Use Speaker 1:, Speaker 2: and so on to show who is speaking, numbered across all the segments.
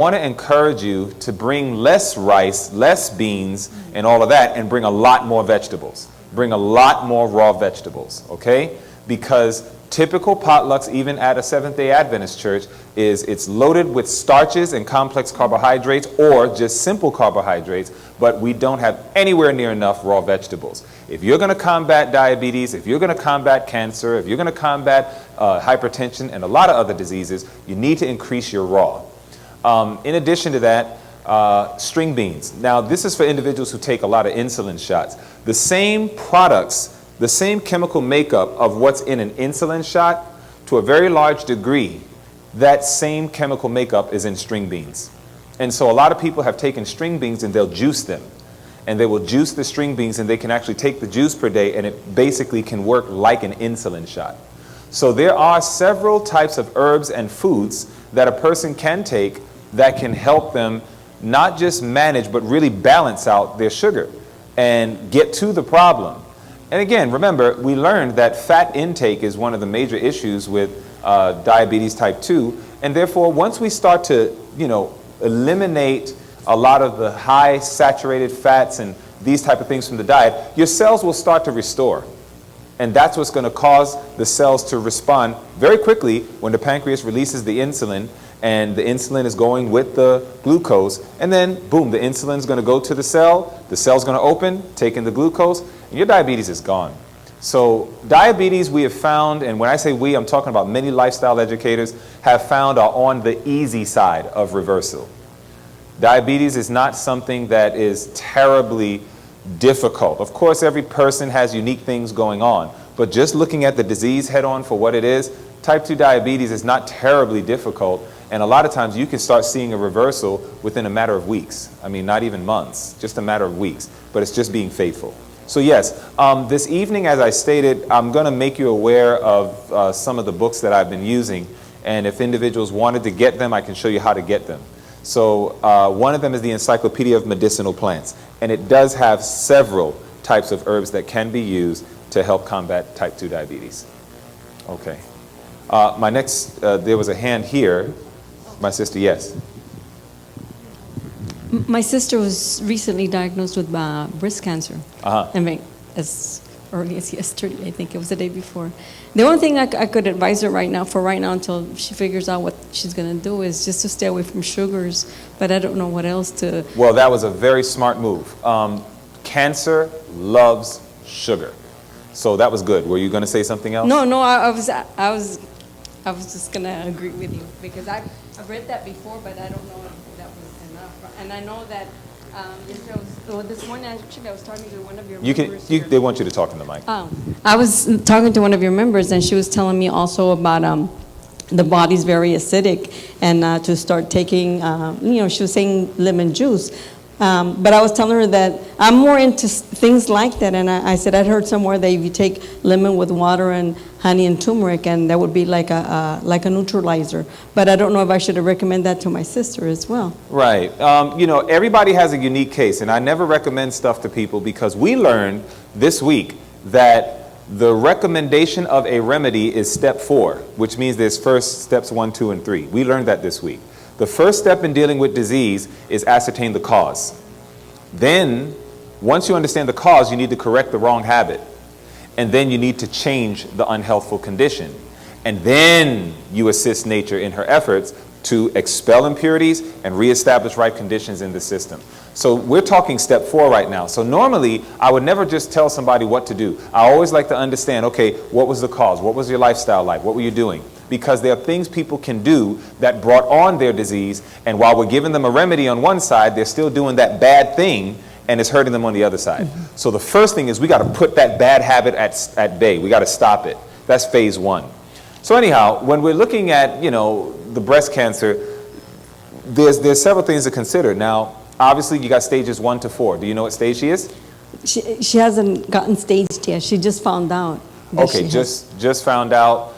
Speaker 1: want to encourage you to bring less rice, less beans, and all of that, and bring a lot more vegetables. Bring a lot more raw vegetables, okay? Because typical potlucks, even at a Seventh-day Adventist church, is it's loaded with starches and complex carbohydrates or just simple carbohydrates, but we don't have anywhere near enough raw vegetables. If you're going to combat diabetes, if you're going to combat cancer, if you're going to combat hypertension and a lot of other diseases, you need to increase your raw. In addition to that, string beans. Now, this is for individuals who take a lot of insulin shots. The same products, the same chemical makeup of what's in an insulin shot, to a very large degree, that same chemical makeup is in string beans. And so a lot of people have taken string beans and they'll juice them. And they will juice the string beans and they can actually take the juice per day and it basically can work like an insulin shot. So there are several types of herbs and foods that a person can take that can help them not just manage but really balance out their sugar and get to the problem. And again, remember, we learned that fat intake is one of the major issues with diabetes type 2, and therefore once we start to, eliminate a lot of the high saturated fats and these type of things from the diet, your cells will start to restore. And that's what's going to cause the cells to respond very quickly when the pancreas releases the insulin, and the insulin is going with the glucose, and then boom, the insulin is going to go to the cell's going to open, take in the glucose, and your diabetes is gone. So diabetes, we have found, and when I say we, I'm talking about many lifestyle educators, have found are on the easy side of reversal. Diabetes is not something that is terribly difficult. Of course, every person has unique things going on, but just looking at the disease head on for what it is, type 2 diabetes is not terribly difficult, and a lot of times you can start seeing a reversal within a matter of weeks. I mean, not even months, just a matter of weeks, but it's just being faithful. So yes, this evening, as I stated, I'm going to make you aware of some of the books that I've been using, and if individuals wanted to get them, I can show you how to get them. So one of them is the Encyclopedia of Medicinal Plants, and it does have several types of herbs that can be used to help combat type 2 diabetes. Okay. My next, there was a hand here. My sister, yes.
Speaker 2: My sister was recently diagnosed with breast cancer. I mean, as early as yesterday, I think it was the day before. The only thing I could advise her right now until she figures out what she's going to do is just to stay away from sugars, but I don't know what else to...
Speaker 1: Well, that was a very smart move. Cancer loves sugar. So that was good. Were you going to say something else?
Speaker 2: No, I was just going to agree with you because I've read that before, but I don't know if that was enough. And I know that this morning, actually, I was talking to one of your members.
Speaker 1: They want you to talk in the mic.
Speaker 2: I was talking to one of your members, and she was telling me also about the body's very acidic, and to start taking, she was saying lemon juice. But I was telling her that I'm more into things like that, and I said I'd heard somewhere that if you take lemon with water and honey and turmeric, and that would be like a neutralizer. But I don't know if I should recommend that to my sister as well.
Speaker 1: Right. Everybody has a unique case, and I never recommend stuff to people because we learned this week that the recommendation of a remedy is step 4, which means there's first steps 1, 2, and 3. We learned that this week. The first step in dealing with disease is ascertain the cause. Then, once you understand the cause, you need to correct the wrong habit. And then you need to change the unhealthful condition. And then you assist nature in her efforts to expel impurities and reestablish right conditions in the system. So we're talking step 4 right now. So normally, I would never just tell somebody what to do. I always like to understand, okay, what was the cause? What was your lifestyle like? What were you doing? Because there are things people can do that brought on their disease, and while we're giving them a remedy on one side, they're still doing that bad thing, and it's hurting them on the other side. Mm-hmm. So the first thing is we got to put that bad habit at bay. We got to stop it. That's phase 1. So anyhow, when we're looking at, the breast cancer, there's several things to consider. Now, obviously, you got stages 1 to 4. Do you know what stage she is?
Speaker 2: She hasn't gotten staged yet. She just found out.
Speaker 1: Okay, just found out.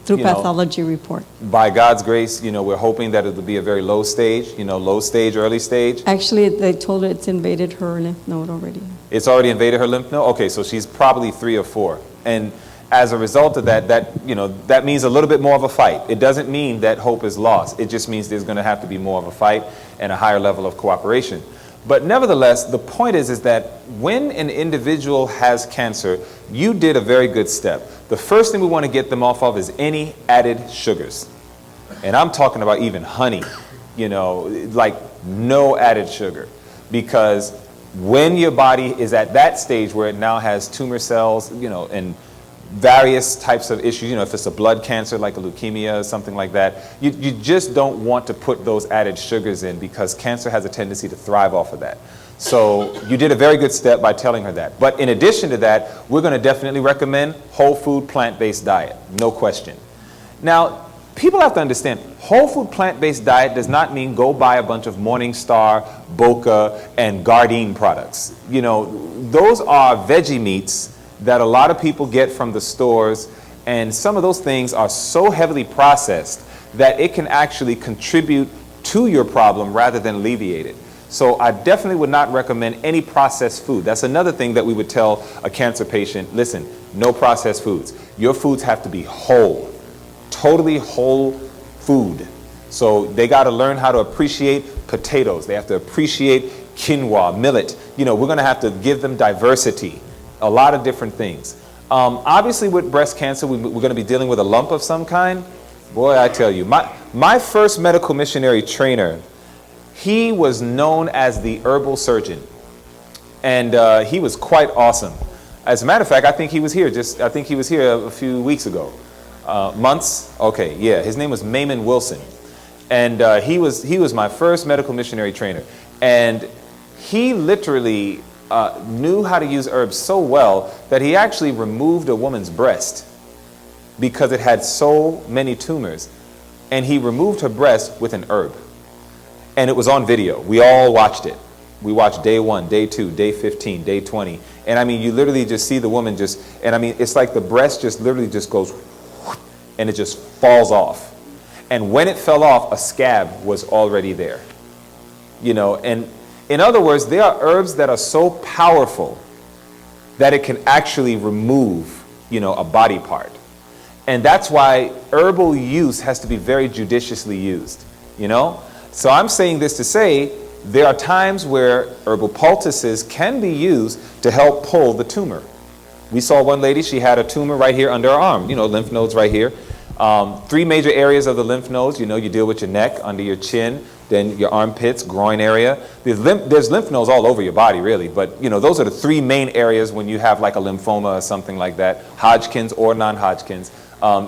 Speaker 2: Through pathology report.
Speaker 1: By God's grace, we're hoping that it will be a very low stage, low stage, early stage.
Speaker 2: Actually, they told her it's invaded her lymph node already.
Speaker 1: It's already invaded her lymph node? Okay, so she's probably 3 or 4. And as a result of that, that means a little bit more of a fight. It doesn't mean that hope is lost. It just means there's going to have to be more of a fight and a higher level of cooperation. But nevertheless, the point is that when an individual has cancer, you did a very good step. The first thing we want to get them off of is any added sugars. And I'm talking about even honey, like no added sugar. Because when your body is at that stage where it now has tumor cells, and various types of issues, if it's a blood cancer like a leukemia or something like that, you just don't want to put those added sugars in, because cancer has a tendency to thrive off of that. So you did a very good step by telling her that. But in addition to that, we're going to definitely recommend whole food plant-based diet, no question. Now, people have to understand, whole food plant-based diet does not mean go buy a bunch of Morningstar, Boca, and Gardein products. Those are veggie meats that a lot of people get from the stores, and some of those things are so heavily processed that it can actually contribute to your problem rather than alleviate it. So I definitely would not recommend any processed food. That's another thing that we would tell a cancer patient: listen, no processed foods. Your foods have to be whole, totally whole food. So they got to learn how to appreciate potatoes. They have to appreciate quinoa, millet. We're going to have to give them diversity. A lot of different things. Obviously with breast cancer, we're going to be dealing with a lump of some kind. Boy, I tell you, my first medical missionary trainer, he was known as the herbal surgeon. And he was quite awesome. As a matter of fact, I think he was here a few weeks ago. Months? Okay, yeah. His name was Maimon Wilson. And he was my first medical missionary trainer. And he literally knew how to use herbs so well that he actually removed a woman's breast because it had so many tumors. And he removed her breast with an herb. And it was on video. We all watched it. We watched day 1, day 2, day 15, day 20. And I mean, you literally just see the woman it's like the breast just literally just goes and it just falls off. And when it fell off, a scab was already there. And in other words, there are herbs that are so powerful that it can actually remove, a body part. And that's why herbal use has to be very judiciously used, So I'm saying this to say there are times where herbal poultices can be used to help pull the tumor. We saw one lady, she had a tumor right here under her arm, lymph nodes right here. 3 major areas of the lymph nodes, you deal with your neck, under your chin, then your armpits, groin area. There's lymph nodes all over your body, really, but those are the 3 main areas when you have like a lymphoma or something like that, Hodgkin's or non-Hodgkin's.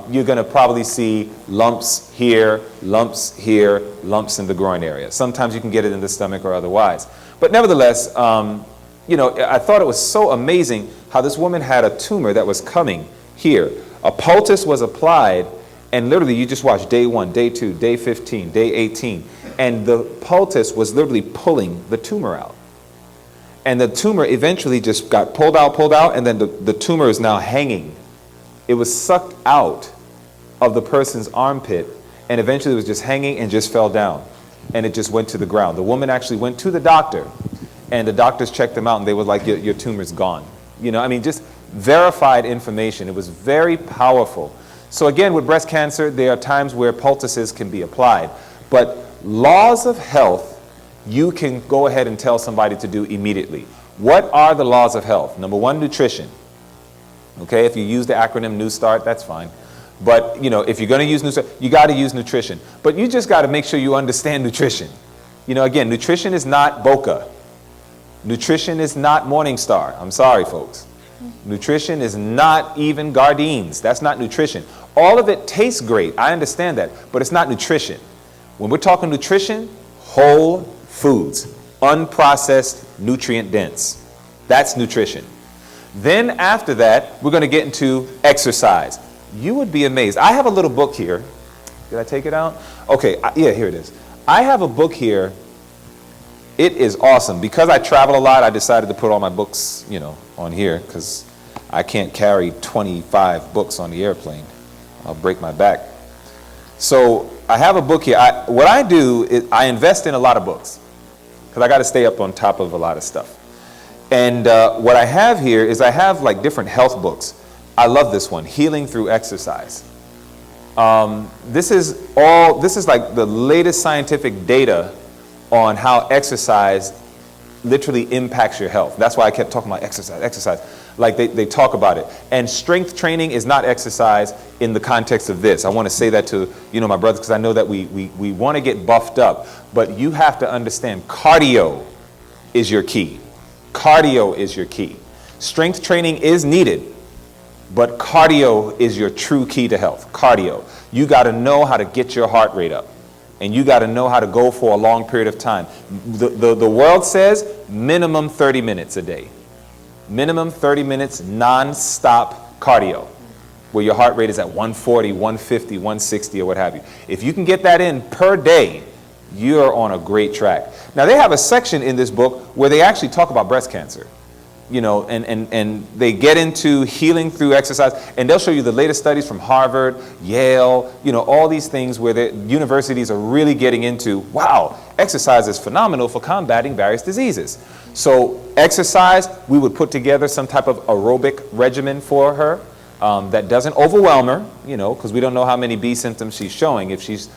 Speaker 1: You're going to probably see lumps here, lumps in the groin area. Sometimes you can get it in the stomach or otherwise. But nevertheless, I thought it was so amazing how this woman had a tumor that was coming here. A poultice was applied, and literally you just watch day 1, day 2, day 15, day 18, and the poultice was literally pulling the tumor out. And the tumor eventually just got pulled out, and then the tumor is now hanging. It was sucked out of the person's armpit, and eventually it was just hanging and just fell down, and it just went to the ground. The woman actually went to the doctor, and the doctors checked them out, and they were like, your tumor's gone. Just verified information. It was very powerful. So again, with breast cancer, there are times where poultices can be applied. But laws of health, you can go ahead and tell somebody to do immediately. What are the laws of health? Number 1, nutrition. Okay, if you use the acronym New Start, that's fine. But, if you're going to use New Start, you got to use nutrition. But you just got to make sure you understand nutrition. Again, nutrition is not Boca. Nutrition is not Morningstar. I'm sorry, folks. Nutrition is not even Gardeins. That's not nutrition. All of it tastes great. I understand that. But it's not nutrition. When we're talking nutrition, whole foods, unprocessed, nutrient dense. That's nutrition. Then after that, we're going to get into exercise. You would be amazed. I have a little book here. Did I take it out? Okay, yeah, here it is. I have a book here. It is awesome. Because I travel a lot, I decided to put all my books, on here, because I can't carry 25 books on the airplane. I'll break my back. So I have a book here. What I do is I invest in a lot of books, because I got to stay up on top of a lot of stuff. And what I have here is I have like different health books. I love this one, healing through exercise. This is like the latest scientific data on how exercise literally impacts your health. That's why I kept talking about exercise. Like they talk about it. And strength training is not exercise in the context of this. I want to say that to, my brothers, because I know that we want to get buffed up, but you have to understand cardio is your key. Cardio is your key. Strength training is needed, but cardio is your true key to health. Cardio. You got to know how to get your heart rate up. And you got to know how to go for a long period of time. The world says minimum 30 minutes a day. Minimum 30 minutes non-stop cardio, where your heart rate is at 140, 150, 160, or what have you. If you can get that in per day, you're on a great track. Now, they have a section in this book where they actually talk about breast cancer. And they get into healing through exercise, and they'll show you the latest studies from Harvard, Yale, all these things where the universities are really getting into, wow, exercise is phenomenal for combating various diseases. So exercise, we would put together some type of aerobic regimen for her that doesn't overwhelm her, because we don't know how many B symptoms she's showing. If she's,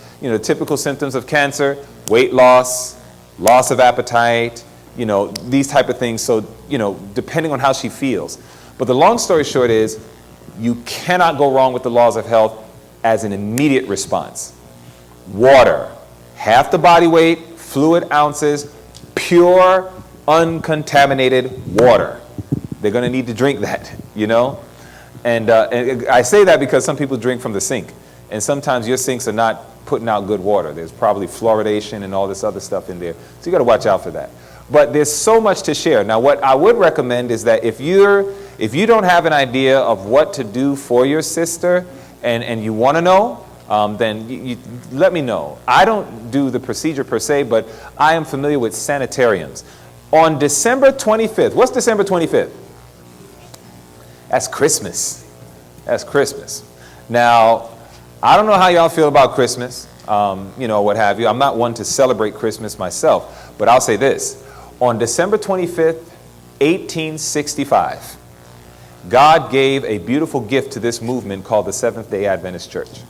Speaker 1: typical symptoms of cancer, weight loss, loss of appetite, these type of things. So, depending on how she feels. But the long story short is, you cannot go wrong with the laws of health as an immediate response. Water, half the body weight, fluid ounces, pure, uncontaminated water. They're going to need to drink that, And I say that because some people drink from the sink. And sometimes your sinks are not putting out good water. There's probably fluoridation and all this other stuff in there. So you got to watch out for that. But there's so much to share. Now, what I would recommend is that if you don't have an idea of what to do for your sister and you want to know, then you let me know. I don't do the procedure per se, but I am familiar with sanitariums. On December 25th, what's December 25th? That's Christmas. That's Christmas. Now, I don't know how y'all feel about Christmas, what have you. I'm not one to celebrate Christmas myself, but I'll say this. On December 25th, 1865, God gave a beautiful gift to this movement called the Seventh-day Adventist Church.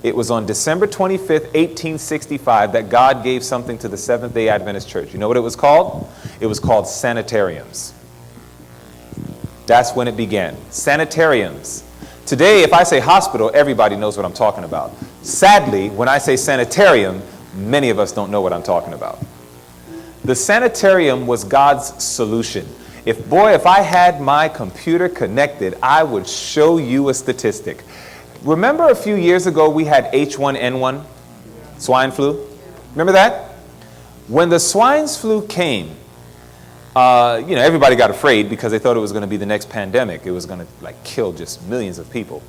Speaker 1: It was on December 25th, 1865, that God gave something to the Seventh-day Adventist Church. You know what it was called? It was called sanitariums. That's when it began. Sanitariums. Today, if I say hospital, everybody knows what I'm talking about. Sadly, when I say sanitarium, many of us don't know what I'm talking about. The sanitarium was God's solution. If I had my computer connected, I would show you a statistic. Remember a few years ago we had H1N1, swine flu? Remember that? When the swine flu came, everybody got afraid because they thought it was going to be the next pandemic. It was going to kill just millions of people.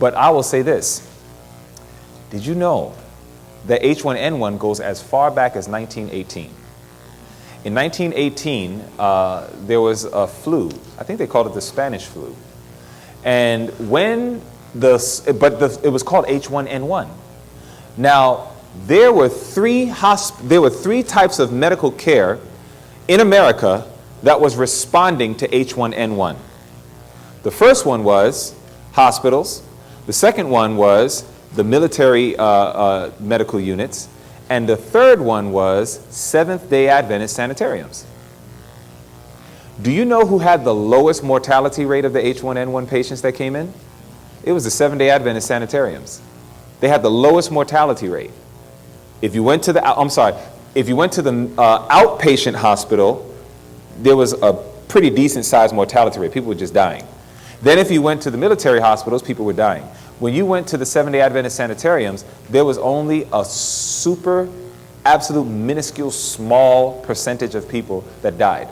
Speaker 1: But I will say this. Did you know that H1N1 goes as far back as 1918? In 1918, there was a flu. I think they called it the Spanish flu. And when it was called H1N1. Now, there were three types of medical care in America that was responding to H1N1. The first one was hospitals. The second one was the military medical units. And the third one was Seventh-day Adventist sanitariums. Do you know who had the lowest mortality rate of the H1N1 patients that came in? It was the Seventh-day Adventist sanitariums. They had the lowest mortality rate. If you went to the outpatient hospital, there was a pretty decent sized mortality rate. People were just dying. Then if you went to the military hospitals, people were dying. When you went to the Seventh-day Adventist sanitariums, there was only a absolute minuscule small percentage of people that died.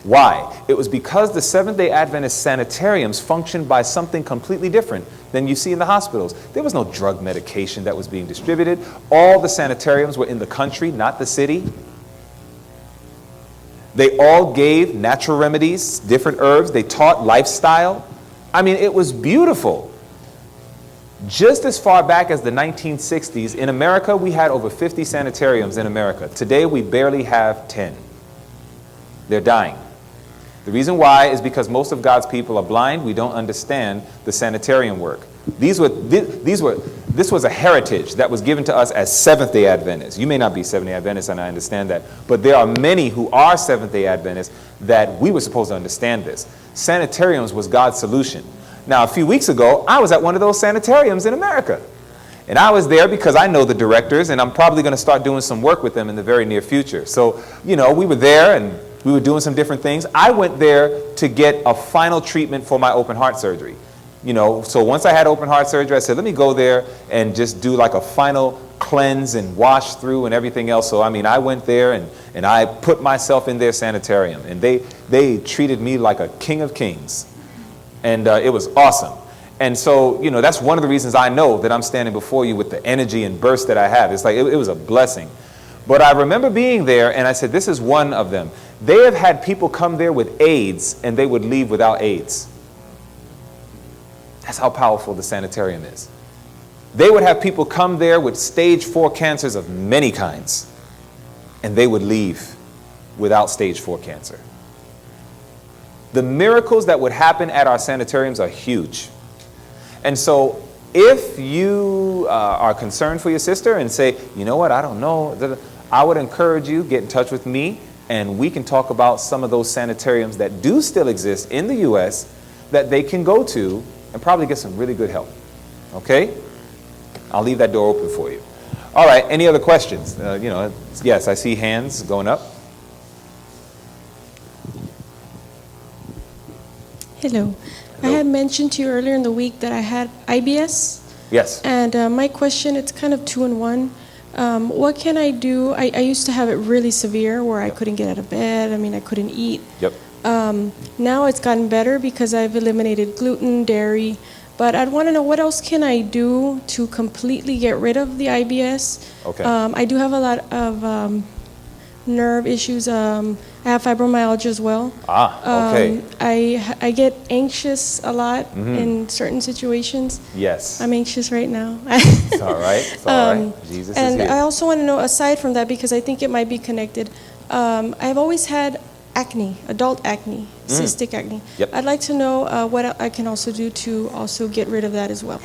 Speaker 1: Why? It was because the Seventh-day Adventist sanitariums functioned by something completely different than you see in the hospitals. There was no drug medication that was being distributed. All the sanitariums were in the country, not the city. They all gave natural remedies, different herbs. They taught lifestyle. I mean, it was beautiful. Just as far back as the 1960s, in America, we had over 50 sanitariums in America. Today, we barely have 10. They're dying. The reason why is because most of God's people are blind. We don't understand the sanitarium work. This was a heritage that was given to us as Seventh-day Adventists. You may not be Seventh-day Adventists, and I understand that, but there are many who are Seventh-day Adventists that we were supposed to understand this. Sanitariums was God's solution. Now, a few weeks ago, I was at one of those sanitariums in America. And I was there because I know the directors, and I'm probably going to start doing some work with them in the very near future. So, we were there, and we were doing some different things. I went there to get a final treatment for my open heart surgery. So once I had open heart surgery, I said, let me go there and just do like a final cleanse and wash through and everything else. So, I went there and I put myself in their sanitarium, and they treated me like a king of kings. And it was awesome. And so, that's one of the reasons I know that I'm standing before you with the energy and burst that I have. It's like, it was a blessing. But I remember being there, and I said, this is one of them. They have had people come there with AIDS, and they would leave without AIDS. That's how powerful the sanitarium is. They would have people come there with stage 4 cancers of many kinds, and they would leave without stage 4 cancer. The miracles that would happen at our sanitariums are huge. And so if you are concerned for your sister and say, you know what, I don't know, I would encourage you, get in touch with me, and we can talk about some of those sanitariums that do still exist in the U.S. that they can go to and probably get some really good help. Okay? I'll leave that door open for you. All right, any other questions? Yes, I see hands going up.
Speaker 3: Hello. I had mentioned to you earlier in the week that I had IBS.
Speaker 1: Yes.
Speaker 3: And my question, it's kind of 2 in 1. What can I do? I used to have it really severe where I couldn't get out of bed. I couldn't eat.
Speaker 1: Yep.
Speaker 3: Now it's gotten better because I've eliminated gluten, dairy. But I'd want to know, what else can I do to completely get rid of the IBS?
Speaker 1: Okay.
Speaker 3: I do have a lot of nerve issues. I have fibromyalgia as well.
Speaker 1: Okay.
Speaker 3: I get anxious a lot in certain situations.
Speaker 1: Yes.
Speaker 3: I'm anxious right now.
Speaker 1: It's all right. It's all right. Jesus is
Speaker 3: and
Speaker 1: here.
Speaker 3: I also want to know, aside from that, because I think it might be connected, I've always had acne, adult acne, cystic acne.
Speaker 1: Yep.
Speaker 3: I'd like to know what I can also do to also get rid of that as well.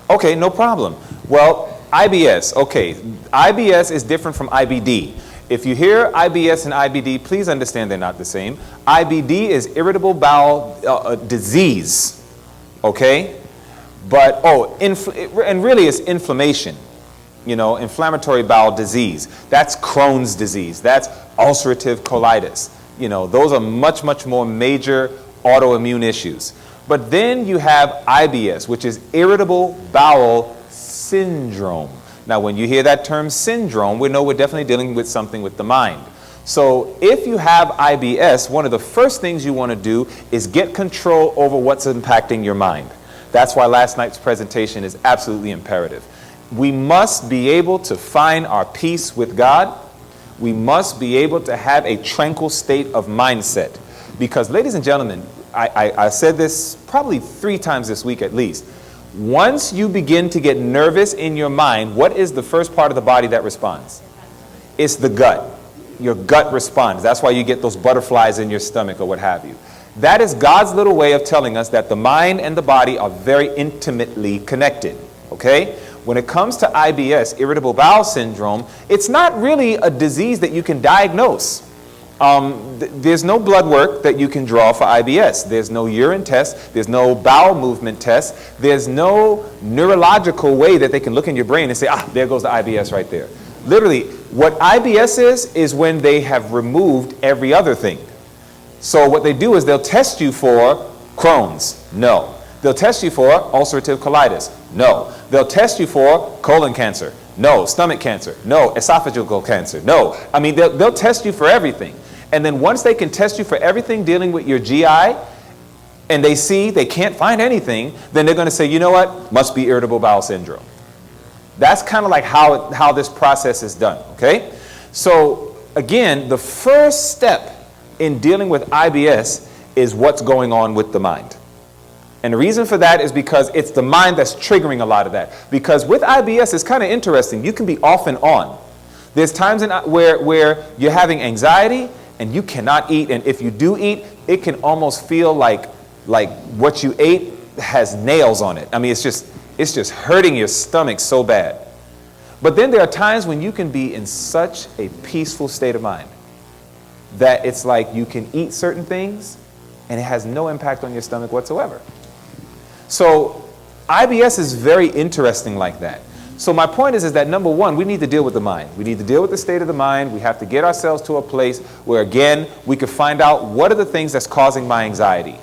Speaker 1: Okay, no problem. Well, IBS. Okay, IBS is different from IBD. If you hear IBS and IBD, please understand they're not the same. IBD is irritable bowel disease, okay? But, and really it's inflammation, inflammatory bowel disease. That's Crohn's disease. That's ulcerative colitis. Those are much, much more major autoimmune issues. But then you have IBS, which is irritable bowel syndrome. Now, when you hear that term syndrome, we know we're definitely dealing with something with the mind. So if you have IBS, one of the first things you want to do is get control over what's impacting your mind. That's why last night's presentation is absolutely imperative. We must be able to find our peace with God. We must be able to have a tranquil state of mindset. Because, ladies and gentlemen, I said this probably 3 times this week at least. Once you begin to get nervous in your mind, what is the first part of the body that responds? It's the gut. Your gut responds. That's why you get those butterflies in your stomach or what have you. That is God's little way of telling us that the mind and the body are very intimately connected. Okay? When it comes to IBS, irritable bowel syndrome, it's not really a disease that you can diagnose. There's no blood work that you can draw for IBS. There's no urine test. There's no bowel movement test. There's no neurological way that they can look in your brain and say, there goes the IBS right there. Literally, what IBS is when they have removed every other thing. So what they do is they'll test you for Crohn's. No. They'll test you for ulcerative colitis. No. They'll test you for colon cancer. No. Stomach cancer. No. Esophageal cancer. No. They'll test you for everything. And then once they can test you for everything dealing with your GI, and they see they can't find anything, then they're going to say, you know what? Must be irritable bowel syndrome. That's kind of like how this process is done, okay? So, again, the first step in dealing with IBS is what's going on with the mind. And the reason for that is because it's the mind that's triggering a lot of that. Because with IBS, it's kind of interesting. You can be off and on. There's times where you're having anxiety, and you cannot eat. And if you do eat, it can almost feel like what you ate has nails on it. I mean, it's just hurting your stomach so bad. But then there are times when you can be in such a peaceful state of mind that it's like you can eat certain things and it has no impact on your stomach whatsoever. So IBS is very interesting like that. So my point is that number one, we need to deal with the mind. We need to deal with the state of the mind. We have to get ourselves to a place where, again, we can find out what are the things that's causing my anxiety.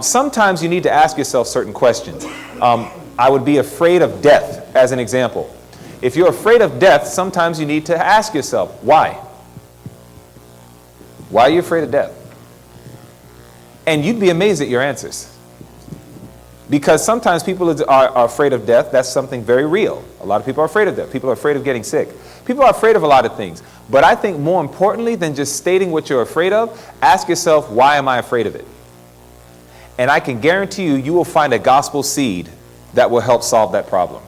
Speaker 1: Sometimes you need to ask yourself certain questions. I would be afraid of death, as an example. If you're afraid of death, sometimes you need to ask yourself, why? Why are you afraid of death? And you'd be amazed at your answers. Because sometimes people are afraid of death. That's something very real. A lot of people are afraid of death. People are afraid of getting sick. People are afraid of a lot of things. But I think more importantly than just stating what you're afraid of, ask yourself, why am I afraid of it? And I can guarantee you, you will find a gospel seed that will help solve that problem.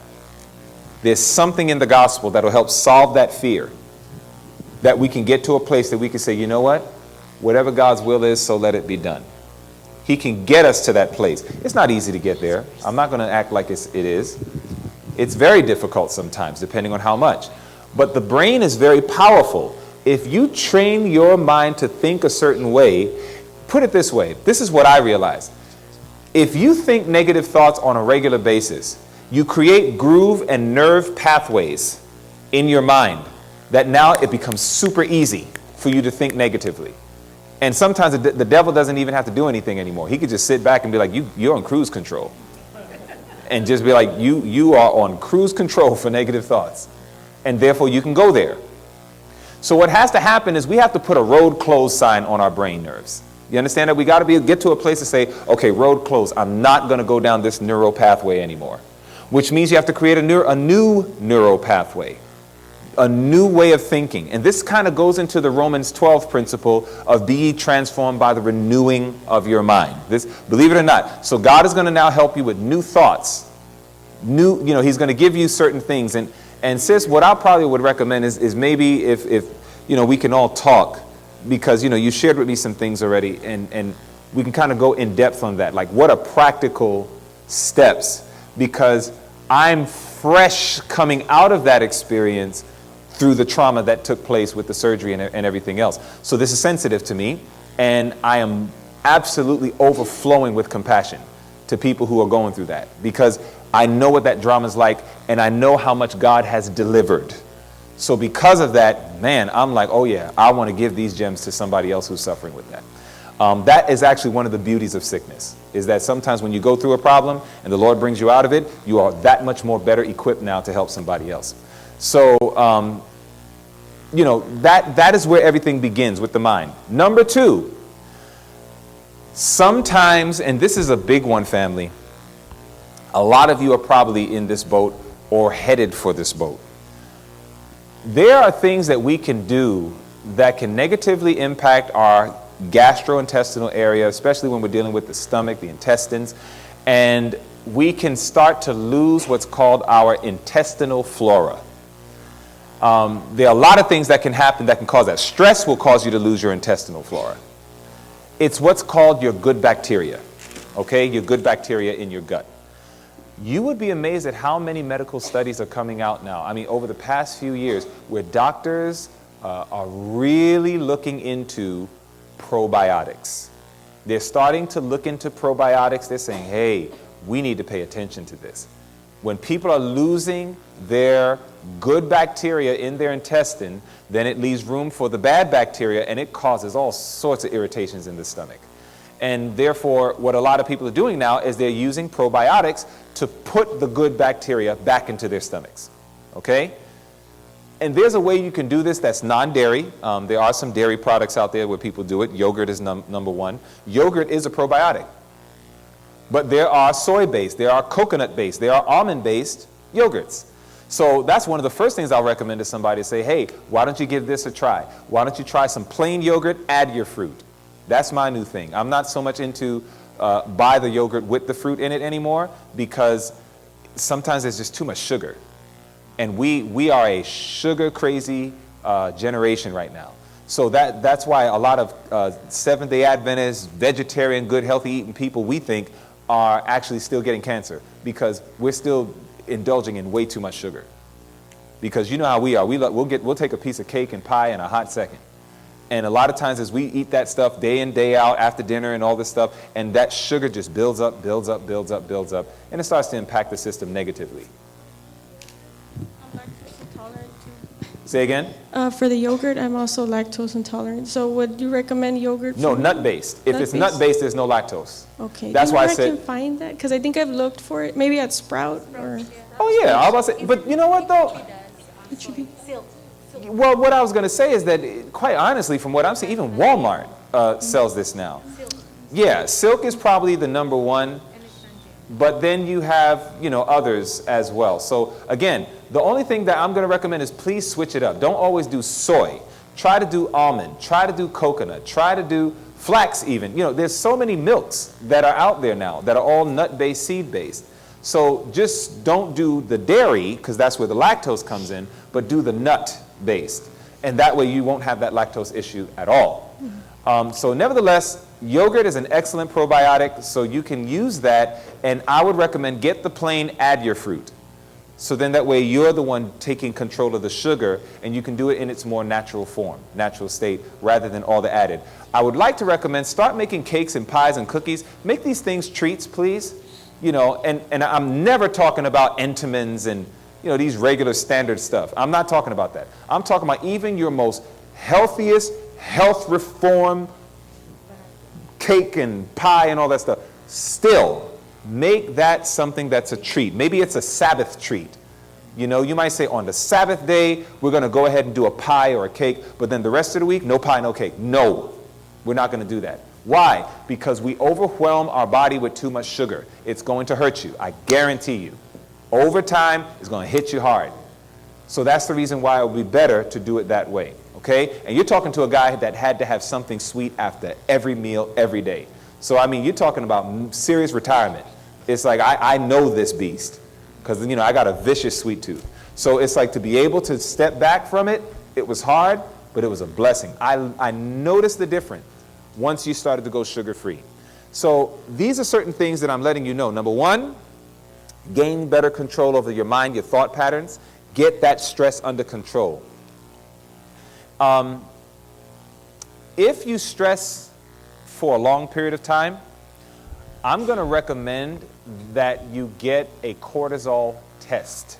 Speaker 1: There's something in the gospel that will help solve that fear, that we can get to a place that we can say, you know what? Whatever God's will is, so let it be done. He can get us to that place. It's not easy to get there. I'm not going to act like it is. It's very difficult sometimes, depending on how much. But the brain is very powerful. If you train your mind to think a certain way, put it this way. This is what I realized. If you think negative thoughts on a regular basis, you create groove and nerve pathways in your mind that now it becomes super easy for you to think negatively. And sometimes the devil doesn't even have to do anything anymore. He could just sit back and be like, you're on cruise control. And just be like, you are on cruise control for negative thoughts. And therefore you can go there. So what has to happen is we have to put a road closed sign on our brain nerves. You understand that? We got to get to a place to say, okay, road closed. I'm not going to go down this neural pathway anymore. Which means you have to create a new neural pathway. A new way of thinking. And this kind of goes into the Romans 12 principle of be ye transformed by the renewing of your mind. This, believe it or not. So God is going to now help you with new thoughts. He's going to give you certain things. And sis, what I probably would recommend is maybe if we can all talk, because you shared with me some things already, and we can kind of go in depth on that. Like, what are practical steps? Because I'm fresh coming out of that experience through the trauma that took place with the surgery and everything else. So this is sensitive to me, and I am absolutely overflowing with compassion to people who are going through that, because I know what that drama is like, and I know how much God has delivered. So because of that, man, I'm like, oh yeah, I want to give these gems to somebody else who's suffering with that. That is actually one of the beauties of sickness, is that sometimes when you go through a problem and the Lord brings you out of it, you are that much more better equipped now to help somebody else. So, that is where everything begins, with the mind. Number two, sometimes, and this is a big one, family, a lot of you are probably in this boat or headed for this boat. There are things that we can do that can negatively impact our gastrointestinal area, especially when we're dealing with the stomach, the intestines, and we can start to lose what's called our intestinal flora. There are a lot of things that can happen that can cause that. Stress will cause you to lose your intestinal flora. It's what's called your good bacteria, okay? Your good bacteria in your gut. You would be amazed at how many medical studies are coming out now. I mean, over the past few years, where doctors are really looking into probiotics. They're starting to look into probiotics. They're saying, hey, we need to pay attention to this. When people are losing their good bacteria in their intestine, then it leaves room for the bad bacteria, and it causes all sorts of irritations in the stomach. And therefore, what a lot of people are doing now is they're using probiotics to put the good bacteria back into their stomachs, okay? And there's a way you can do this that's non-dairy. There are some dairy products out there where people do it. Yogurt is number one. Yogurt is a probiotic. But there are soy-based, there are coconut-based, there are almond-based yogurts. So that's one of the first things I'll recommend to somebody, say, hey, why don't you give this a try? Why don't you try some plain yogurt, add your fruit? That's my new thing. I'm not so much into buy the yogurt with the fruit in it anymore, because sometimes there's just too much sugar. And we are a sugar crazy generation right now. So that's why a lot of Seventh-day Adventists, vegetarian, good, healthy eating people, we think, are actually still getting cancer because we're still indulging in way too much sugar. Because you know how we are. We'll take a piece of cake and pie in a hot second. And a lot of times as we eat that stuff day in, day out, after dinner and all this stuff, and that sugar just builds up, and it starts to impact the system negatively.
Speaker 3: I'm lactose intolerant too.
Speaker 1: Say again?
Speaker 3: For the yogurt, I'm also lactose intolerant. So would you recommend yogurt?
Speaker 1: No, nut-based. If it's nut-based, there's no lactose.
Speaker 3: Okay.
Speaker 1: That's why I said.
Speaker 3: I can find that? Because I think I've looked for it, maybe at Sprout or.
Speaker 1: Oh yeah, I was about to say, but you know what though?
Speaker 3: It should be.
Speaker 1: Well, what I was going to say is that, quite honestly, from what I'm seeing, even Walmart sells this now. Yeah, Silk is probably the number one, but then you have, others as well. So again, the only thing that I'm going to recommend is please switch it up. Don't always do soy. Try to do almond. Try to do coconut. Try to do flax even. There's so many milks that are out there now that are all nut-based, seed-based. So just don't do the dairy, because that's where the lactose comes in, but do the nut-based. And that way you won't have that lactose issue at all. So nevertheless, yogurt is an excellent probiotic, so you can use that. And I would recommend get the plain, add your fruit. So then that way you're the one taking control of the sugar, and you can do it in its more natural form, natural state, rather than all the added. I would like to recommend start making cakes and pies and cookies. Make these things treats, please. And I'm never talking about Entenmann's and, these regular standard stuff. I'm not talking about that. I'm talking about even your most healthiest, health reform cake and pie and all that stuff. Still, make that something that's a treat. Maybe it's a Sabbath treat. You might say on the Sabbath day, we're going to go ahead and do a pie or a cake, but then the rest of the week, no pie, no cake. No, we're not going to do that. Why? Because we overwhelm our body with too much sugar. It's going to hurt you. I guarantee you. Over time, it's going to hit you hard. So that's the reason why it would be better to do it that way. Okay? And you're talking to a guy that had to have something sweet after every meal, every day. So, you're talking about serious retirement. It's like, I know this beast. Because, I got a vicious sweet tooth. So it's like to be able to step back from it, it was hard, but it was a blessing. I noticed the difference once you started to go sugar-free. So these are certain things that I'm letting you know. Number one, gain better control over your mind, your thought patterns. Get that stress under control. If you stress for a long period of time, I'm going to recommend that you get a cortisol test.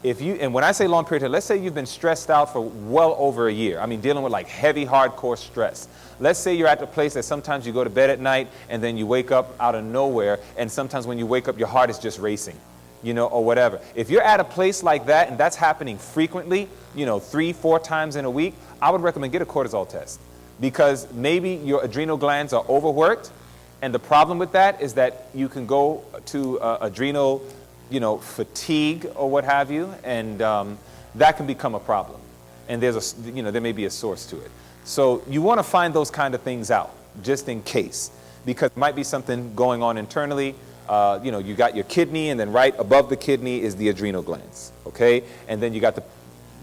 Speaker 1: And when I say long period of time, let's say you've been stressed out for well over a year. Dealing with like heavy, hardcore stress. Let's say you're at the place that sometimes you go to bed at night and then you wake up out of nowhere, and sometimes when you wake up, your heart is just racing, or whatever. If you're at a place like that and that's happening frequently, 3-4 times in a week, I would recommend get a cortisol test, because maybe your adrenal glands are overworked, and the problem with that is that you can go to adrenal fatigue or what have you, and that can become a problem. And there may be a source to it. So you want to find those kind of things out, just in case, because it might be something going on internally. You got your kidney, and then right above the kidney is the adrenal glands, okay? And then you got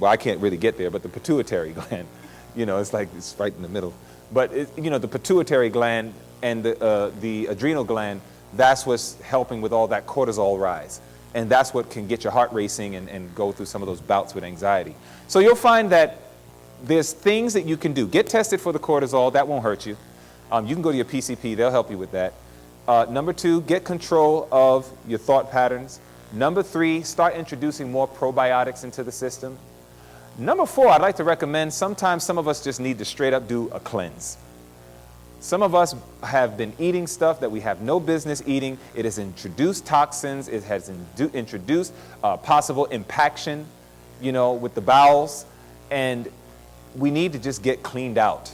Speaker 1: I can't really get there, but the pituitary gland, it's like it's right in the middle. But, the pituitary gland and the adrenal gland, that's what's helping with all that cortisol rise. And that's what can get your heart racing and go through some of those bouts with anxiety. So you'll find that there's things that you can do. Get tested for the cortisol. That won't hurt you. You can go to your PCP. They'll help you with that. Number 2, get control of your thought patterns. Number 3, start introducing more probiotics into the system. Number 4, I'd like to recommend, sometimes some of us just need to straight up do a cleanse. Some of us have been eating stuff that we have no business eating. It has introduced toxins. It has introduced possible impaction, with the bowels. And we need to just get cleaned out.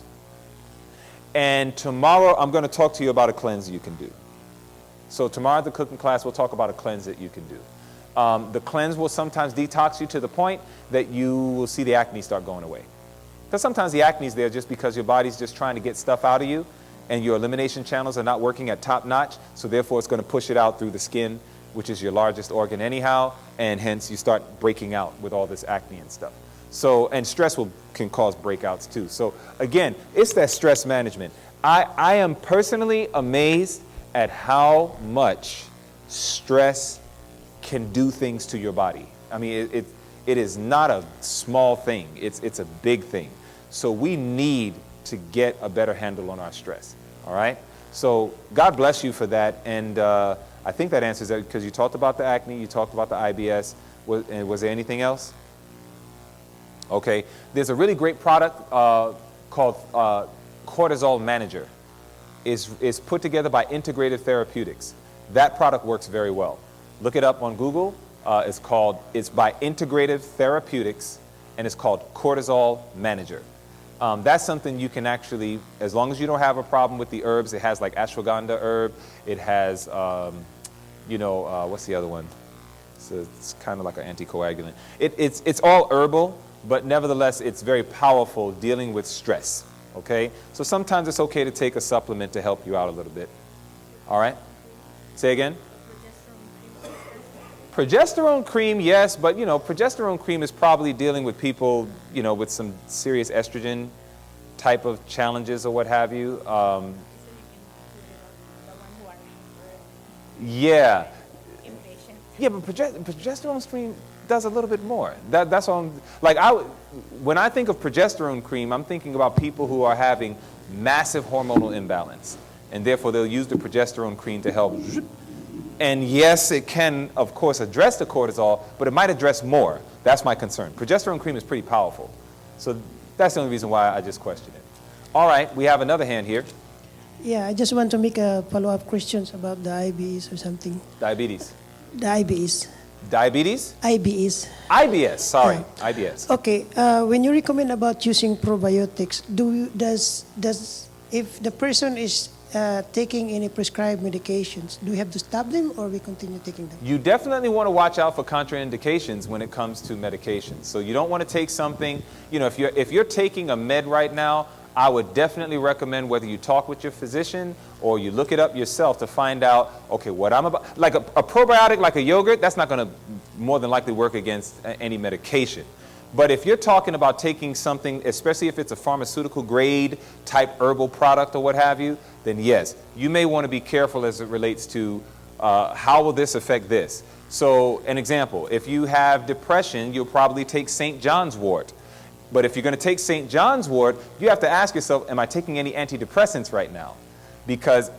Speaker 1: And tomorrow I'm going to talk to you about a cleanse you can do. So tomorrow at the cooking class, we'll talk about a cleanse that you can do. The cleanse will sometimes detox you to the point that you will see the acne start going away. Because sometimes the acne is there just because your body's just trying to get stuff out of you, and your elimination channels are not working at top notch, so therefore it's going to push it out through the skin, which is your largest organ anyhow, and hence you start breaking out with all this acne and stuff. So, and stress can cause breakouts too. So again, it's that stress management. I am personally amazed at how much stress can do things to your body. I mean, it is not a small thing. It's a big thing. So we need to get a better handle on our stress. All right. So God bless you for that. And I think that answers that, because you talked about the acne, you talked about the IBS. Was there anything else? Okay. There's a really great product called Cortisol Manager. Is put together by Integrative Therapeutics. That product works very well. Look it up on Google. It's by Integrative Therapeutics, and it's called Cortisol Manager. That's something you can actually, as long as you don't have a problem with the herbs, it has like ashwagandha herb. It has, what's the other one? It's kind of like an anticoagulant. It's all herbal, but nevertheless, it's very powerful dealing with stress. Okay? So sometimes it's okay to take a supplement to help you out a little bit. All right? Say again? Progesterone cream, yes, but progesterone cream is probably dealing with people, with some serious estrogen type of challenges or what have you. Yeah. Yeah, but progesterone cream does a little bit more. That's all. When I think of progesterone cream, I'm thinking about people who are having massive hormonal imbalance, and therefore they'll use the progesterone cream to help. And yes, it can, of course, address the cortisol, but it might address more. That's my concern. Progesterone cream is pretty powerful. So that's the only reason why I just question it. All right, we have another hand here.
Speaker 4: Yeah, I just want to make a follow-up questions about the IBS or something.
Speaker 1: Diabetes.
Speaker 4: The IBS.
Speaker 1: Diabetes?
Speaker 4: IBS.
Speaker 1: IBS, sorry.
Speaker 4: Yeah.
Speaker 1: IBS.
Speaker 4: Okay, when you recommend about using probiotics, does if the person is taking any prescribed medications, do we have to stop them or we continue taking them?
Speaker 1: You definitely want to watch out for contraindications when it comes to medications. So you don't want to take something, if you're taking a med right now, I would definitely recommend whether you talk with your physician or you look it up yourself to find out, okay, what I'm about. Like a probiotic, like a yogurt, that's not going to more than likely work against any medication. But if you're talking about taking something, especially if it's a pharmaceutical grade type herbal product or what have you, then yes, you may want to be careful as it relates to how will this affect this. So an example, if you have depression, you'll probably take St. John's wort. But if you're going to take St. John's wort, you have to ask yourself, am I taking any antidepressants right now? Because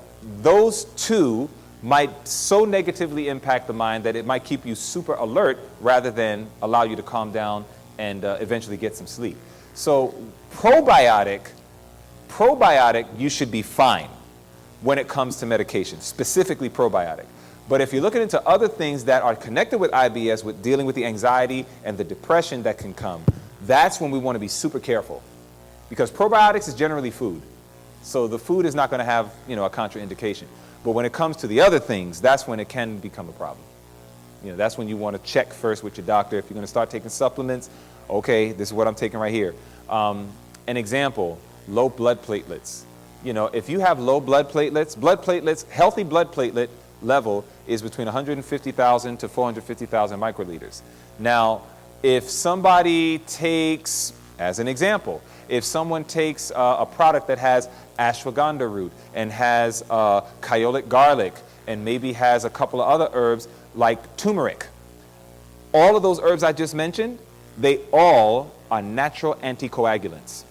Speaker 1: those two might so negatively impact the mind that it might keep you super alert rather than allow you to calm down and eventually get some sleep. So probiotic, you should be fine when it comes to medication, specifically probiotic. But if you're looking into other things that are connected with IBS, with dealing with the anxiety and the depression that can come, that's when we want to be super careful. Because probiotics is generally food. So the food is not going to have, a contraindication. But when it comes to the other things, that's when it can become a problem. That's when you want to check first with your doctor. If you're going to start taking supplements, okay, this is what I'm taking right here. An example, low blood platelets. If you have low blood platelets, healthy blood platelet level is between 150,000 to 450,000 microliters. Now, if somebody takes, as an example, if someone takes a product that has ashwagandha root and has kyolic garlic and maybe has a couple of other herbs like turmeric, all of those herbs I just mentioned, they all are natural anticoagulants.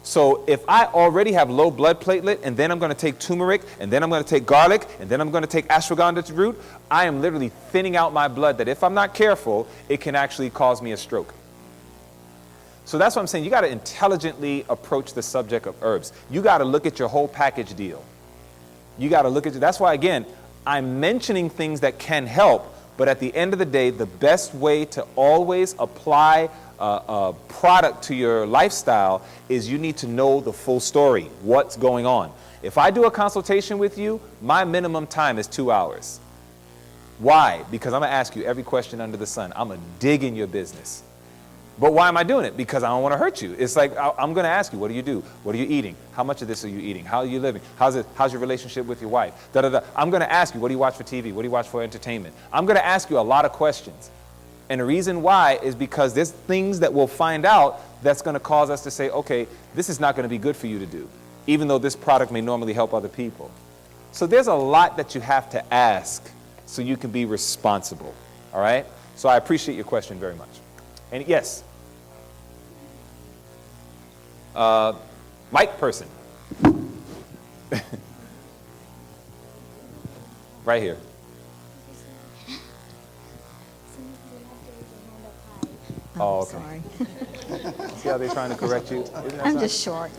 Speaker 1: So if I already have low blood platelet and then I'm going to take turmeric and then I'm going to take garlic and then I'm going to take ashwagandha root, I am literally thinning out my blood that if I'm not careful, it can actually cause me a stroke. So that's what I'm saying. You got to intelligently approach the subject of herbs. You got to look at your whole package deal. You got to look at it. That's why, again, I'm mentioning things that can help, but at the end of the day, the best way to always apply a product to your lifestyle is you need to know the full story, what's going on. If I do a consultation with you, my minimum time is 2 hours. Why? Because I'm going to ask you every question under the sun. I'm going to dig in your business. But why am I doing it? Because I don't want to hurt you. It's like I'm going to ask you, what do you do? What are you eating? How much of this are you eating? How are you living? How's your relationship with your wife? I'm going to ask you, what do you watch for TV? What do you watch for entertainment? I'm going to ask you a lot of questions. And the reason why is because there's things that we'll find out that's going to cause us to say, okay, this is not going to be good for you to do, even though this product may normally help other people. So there's a lot that you have to ask so you can be responsible, all right? So I appreciate your question very much. And yes, mic person. Right here. Oh, okay.
Speaker 5: Sorry.
Speaker 1: See how they're trying to correct you? Isn't that
Speaker 5: I'm
Speaker 1: something?
Speaker 5: just short.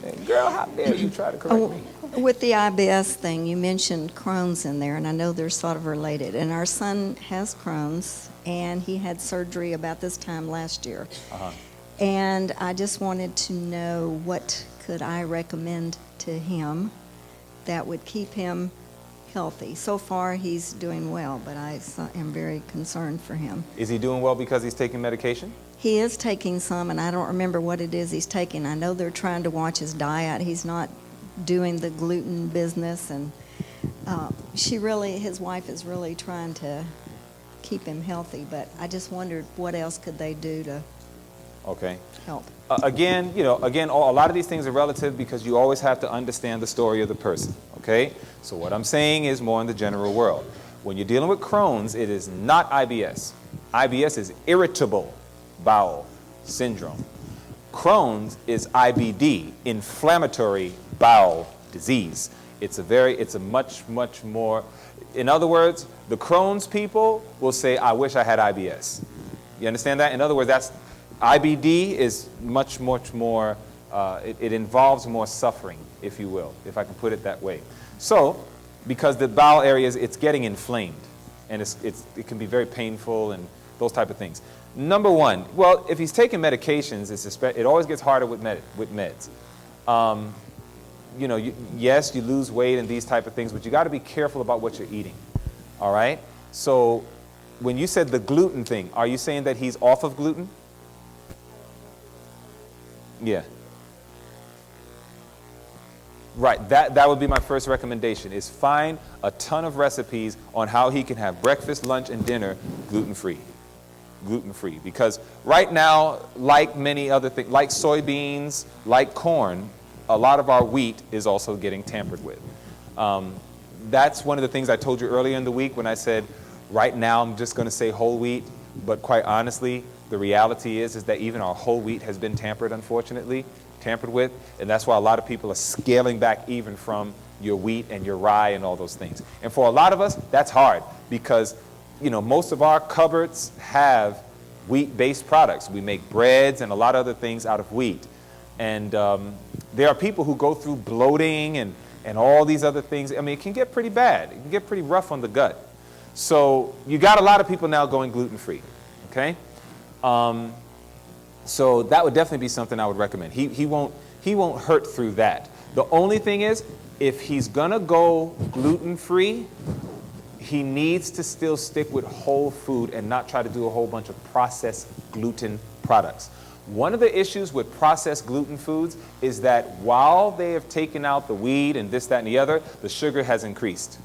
Speaker 1: Hey, girl, how dare you try to correct me?
Speaker 5: With the IBS thing, you mentioned Crohn's in there, and I know they're sort of related. And our son has Crohn's, and he had surgery about this time last year.
Speaker 1: Uh-huh.
Speaker 5: And I just wanted to know what could I recommend to him that would keep him healthy. So far, he's doing well, but I am very concerned for him.
Speaker 1: Is he doing well because he's taking medication?
Speaker 5: He is taking some, and I don't remember what it is he's taking. I know they're trying to watch his diet. He's not doing the gluten business, and his wife is really trying to keep him healthy, but I just wondered what else could they do to help.
Speaker 1: Again, a lot of these things are relative because you always have to understand the story of the person, okay? So what I'm saying is more in the general world. When you're dealing with Crohn's, it is not IBS. IBS is irritable bowel syndrome. Crohn's is IBD, inflammatory bowel disease. It's a much more, in other words, the Crohn's people will say, I wish I had IBS. You understand that? In other words, IBD is much more, it involves more suffering, if you will, if I can put it that way. So, because the bowel areas, it's getting inflamed, and it can be very painful and those type of things. Number one, well, if he's taking medications, it always gets harder with meds. Yes, you lose weight and these type of things, but you got to be careful about what you're eating, all right? So, when you said the gluten thing, are you saying that he's off of gluten? Yeah. Right, that would be my first recommendation, is find a ton of recipes on how he can have breakfast, lunch, and dinner gluten-free. Gluten-free. Because right now, like many other things, like soybeans, like corn, a lot of our wheat is also getting tampered with. That's one of the things I told you earlier in the week when I said, right now I'm just going to say whole wheat, but quite honestly, the reality is that even our whole wheat has been tampered with, and that's why a lot of people are scaling back even from your wheat and your rye and all those things. And for a lot of us, that's hard because, most of our cupboards have wheat-based products. We make breads and a lot of other things out of wheat. And there are people who go through bloating and all these other things. I mean, it can get pretty bad. It can get pretty rough on the gut. So you got a lot of people now going gluten-free, okay? So that would definitely be something I would recommend. He won't hurt through that. The only thing is, if he's gonna go gluten-free, he needs to still stick with whole food and not try to do a whole bunch of processed gluten products. One of the issues with processed gluten foods is that while they have taken out the wheat and this, that, and the other, the sugar has increased.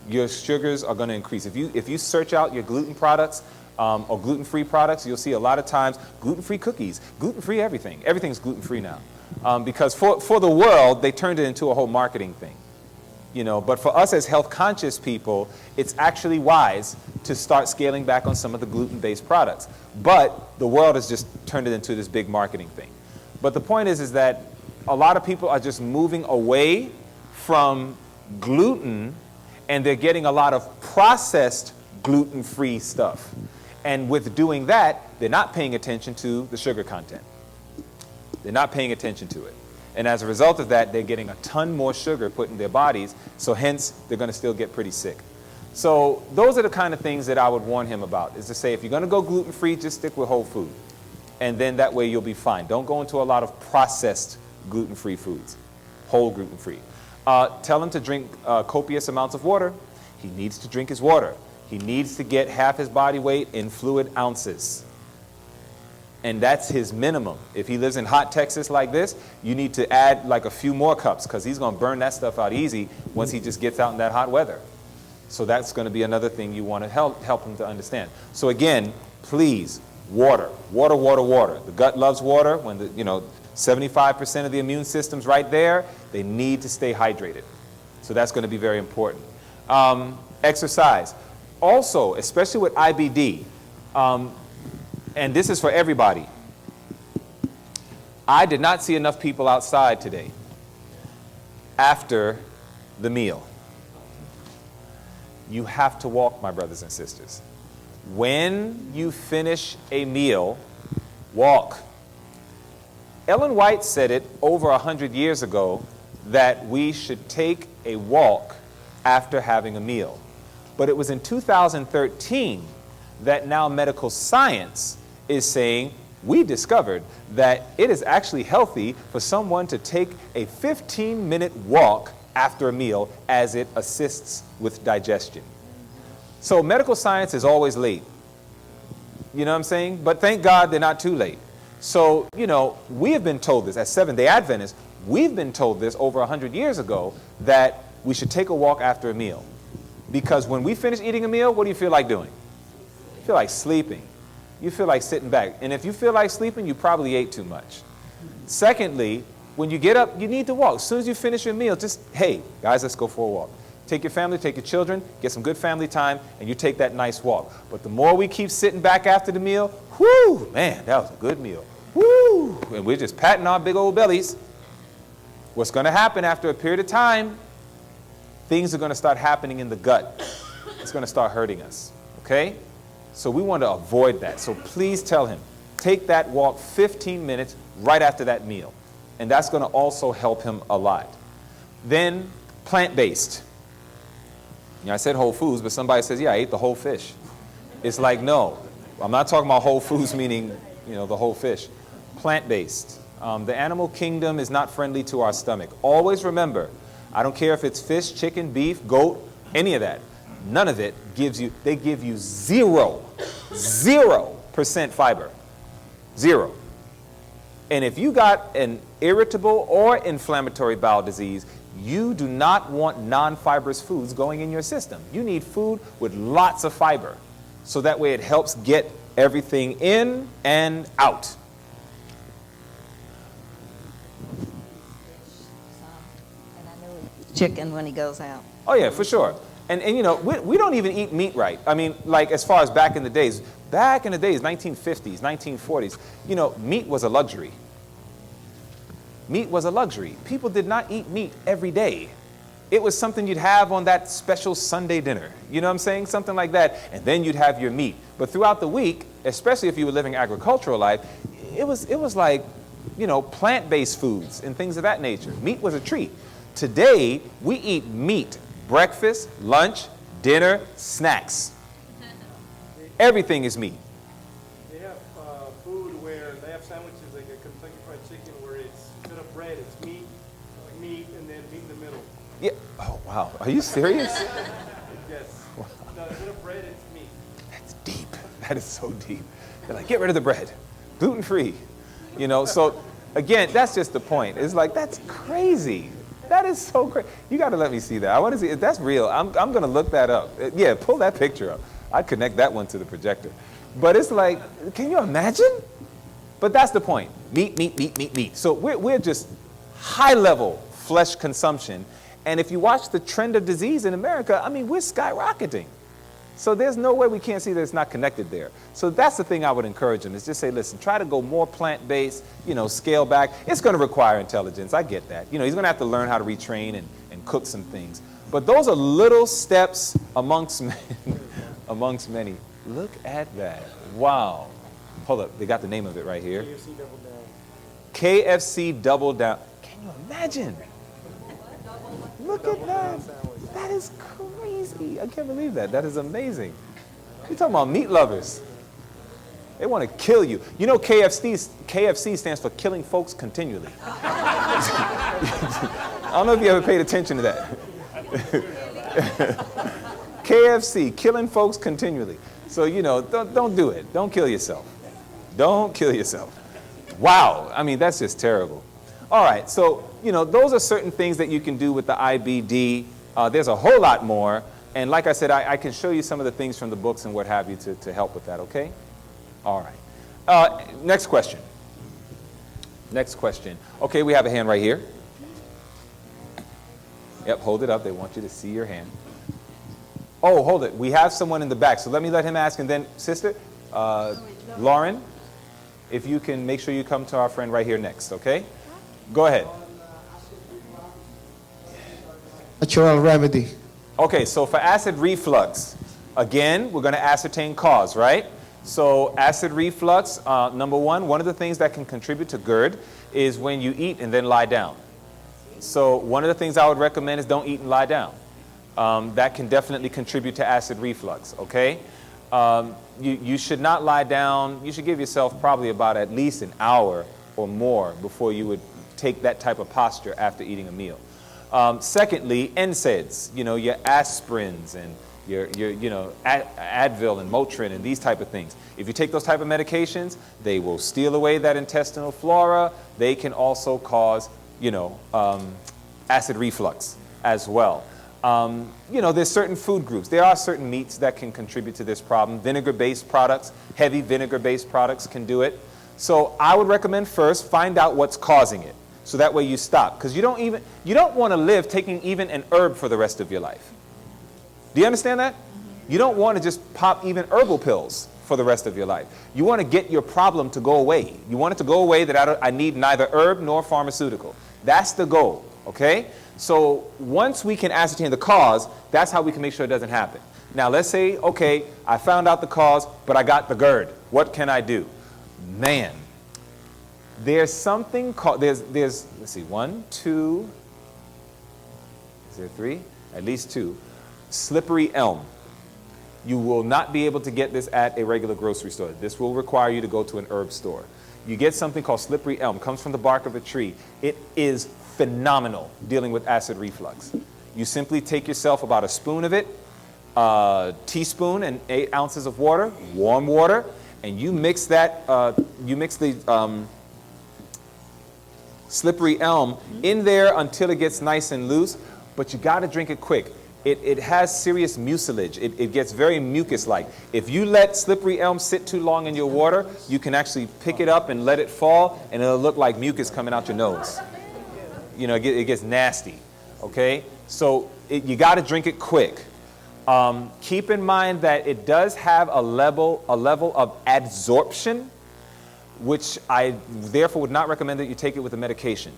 Speaker 1: Your sugars are going to increase. If you search out your gluten products or gluten-free products, you'll see a lot of times gluten-free cookies, gluten-free everything. Everything's gluten-free now. Because for the world, they turned it into a whole marketing thing. But for us as health-conscious people, it's actually wise to start scaling back on some of the gluten-based products. But the world has just turned it into this big marketing thing. But the point is that a lot of people are just moving away from gluten, and they're getting a lot of processed gluten-free stuff. And with doing that, they're not paying attention to the sugar content. They're not paying attention to it. And as a result of that, they're getting a ton more sugar put in their bodies, so hence they're going to still get pretty sick. So those are the kind of things that I would warn him about, is to say, if you're going to go gluten-free, just stick with whole food. And then that way you'll be fine. Don't go into a lot of processed gluten-free foods, whole gluten-free. Tell him to drink copious amounts of water. He needs to drink his water. He needs to get half his body weight in fluid ounces. And that's his minimum. If he lives in hot Texas like this, you need to add like a few more cups because he's going to burn that stuff out easy once he just gets out in that hot weather. So that's going to be another thing you want to help them to understand. So again, please, water, water, water, water. The gut loves water. When 75% of the immune system's right there, they need to stay hydrated. So that's going to be very important. Exercise. Also, especially with IBD, and this is for everybody, I did not see enough people outside today after the meal. You have to walk, my brothers and sisters. When you finish a meal, walk. Ellen White said it over 100 years ago that we should take a walk after having a meal. But it was in 2013 that now medical science is saying we discovered that it is actually healthy for someone to take a 15-minute walk after a meal as it assists with digestion. So medical science is always late. You know what I'm saying? But thank God they're not too late. So, we have been told this as Seventh-day Adventists. We've been told this over 100 years ago that we should take a walk after a meal. Because when we finish eating a meal, what do you feel like doing? You feel like sleeping. You feel like sitting back. And if you feel like sleeping, you probably ate too much. Secondly, when you get up, you need to walk. As soon as you finish your meal, just, hey, guys, let's go for a walk. Take your family, take your children, get some good family time, and you take that nice walk. But the more we keep sitting back after the meal, whoo, man, that was a good meal. Woo! And we're just patting our big old bellies. What's going to happen after a period of time, things are going to start happening in the gut. It's going to start hurting us, okay? So we want to avoid that. So please tell him, take that walk 15 minutes right after that meal. And that's going to also help him a lot. Then plant-based. I said whole foods, but somebody says, yeah, I ate the whole fish. It's like, no, I'm not talking about whole foods meaning, the whole fish. Plant-based. The animal kingdom is not friendly to our stomach. Always remember, I don't care if it's fish, chicken, beef, goat, any of that. None of it they give you 0% fiber. 0. And if you got an irritable or inflammatory bowel disease, you do not want non-fibrous foods going in your system. You need food with lots of fiber. So that way it helps get everything in and out.
Speaker 5: And I know chicken when he goes out.
Speaker 1: Oh yeah, for sure. And we don't even eat meat right. I mean, like as far as back in the days, 1950s, 1940s, meat was a luxury. Meat was a luxury. People did not eat meat every day. It was something you'd have on that special Sunday dinner. You know what I'm saying? Something like that. And then you'd have your meat. But throughout the week, especially if you were living agricultural life, it was like, plant-based foods and things of that nature. Meat was a treat. Today, we eat meat. Breakfast, lunch, dinner, snacks. Everything is meat.
Speaker 6: They have food where they have sandwiches like a Kentucky Fried Chicken where it's instead of bread, it's meat, and then meat in the middle.
Speaker 1: Yeah. Oh, wow. Are you serious?
Speaker 6: Yes. No, instead of bread, it's meat.
Speaker 1: That's deep. That is so deep. They're like, get rid of the bread. Gluten-free. So again, that's just the point. It's like, that's crazy. That is so crazy. You got to let me see that. I want to see if that's real. I'm going to look that up. Yeah, pull that picture up. I'd connect that one to the projector. But it's like, can you imagine? But that's the point. Meat, meat, meat, meat, meat. So we're just high-level flesh consumption. And if you watch the trend of disease in America, we're skyrocketing. So there's no way we can't see that it's not connected there. So that's the thing I would encourage them is just say, listen, try to go more plant-based, scale back. It's going to require intelligence. I get that. He's going to have to learn how to retrain and cook some things. But those are little steps amongst many. Look at that. Wow. Hold up. They got the name of it right here.
Speaker 6: KFC Double Down.
Speaker 1: KFC Double Down. Can you imagine? Look at that. That is crazy. I can't believe that. That is amazing. You're talking about meat lovers. They want to kill you. KFC stands for killing folks continually. I don't know if you ever paid attention to that. KFC, killing folks continually. So, don't do it. Don't kill yourself. Don't kill yourself. Wow. That's just terrible. All right. So, those are certain things that you can do with the IBD. There's a whole lot more. And like I said, I can show you some of the things from the books and what have you to help with that, okay? All right. Next question. Next question. Okay, we have a hand right here. Yep, hold it up. They want you to see your hand. Oh, hold it. We have someone in the back, so let me let him ask, and then, sister, Lauren, if you can make sure you come to our friend right here next, okay? Go ahead.
Speaker 7: Natural remedy.
Speaker 1: Okay, so for acid reflux, again, we're going to ascertain cause, right? So acid reflux, number one of the things that can contribute to GERD is when you eat and then lie down. So one of the things I would recommend is don't eat and lie down. That can definitely contribute to acid reflux, okay? You should not lie down. You should give yourself probably about at least an hour or more before you would take that type of posture after eating a meal. Secondly, NSAIDs, your aspirins and your Advil and Motrin and these type of things. If you take those type of medications, they will steal away that intestinal flora. They can also cause, acid reflux as well. There's certain food groups. There are certain meats that can contribute to this problem. Vinegar-based products, heavy vinegar-based products can do it. So I would recommend first find out what's causing it. So that way you stop. Because you don't want to live taking even an herb for the rest of your life. Do you understand that? You don't want to just pop even herbal pills for the rest of your life. You want to get your problem to go away. You want it to go away that I need neither herb nor pharmaceutical. That's the goal, okay? So once we can ascertain the cause, that's how we can make sure it doesn't happen. Now let's say, okay, I found out the cause, but I got the GERD. What can I do? Man, there's something called, let's see, 1, 2, is there 3? At least 2. Slippery elm. You will not be able to get this at a regular grocery store. This will require you to go to an herb store. You get something called slippery elm. It comes from the bark of a tree. It is phenomenal dealing with acid reflux. You simply take yourself about a spoon of it, a teaspoon and 8 ounces of water, warm water, and you mix that, you mix the slippery elm in there until it gets nice and loose, but you got to drink it quick. It has serious mucilage. It gets very mucus-like. If you let slippery elm sit too long in your water, you can actually pick it up and let it fall, and it'll look like mucus coming out your nose. It gets nasty, okay? So you got to drink it quick. Keep in mind that it does have a level of adsorption, which I therefore would not recommend that you take it with a medication.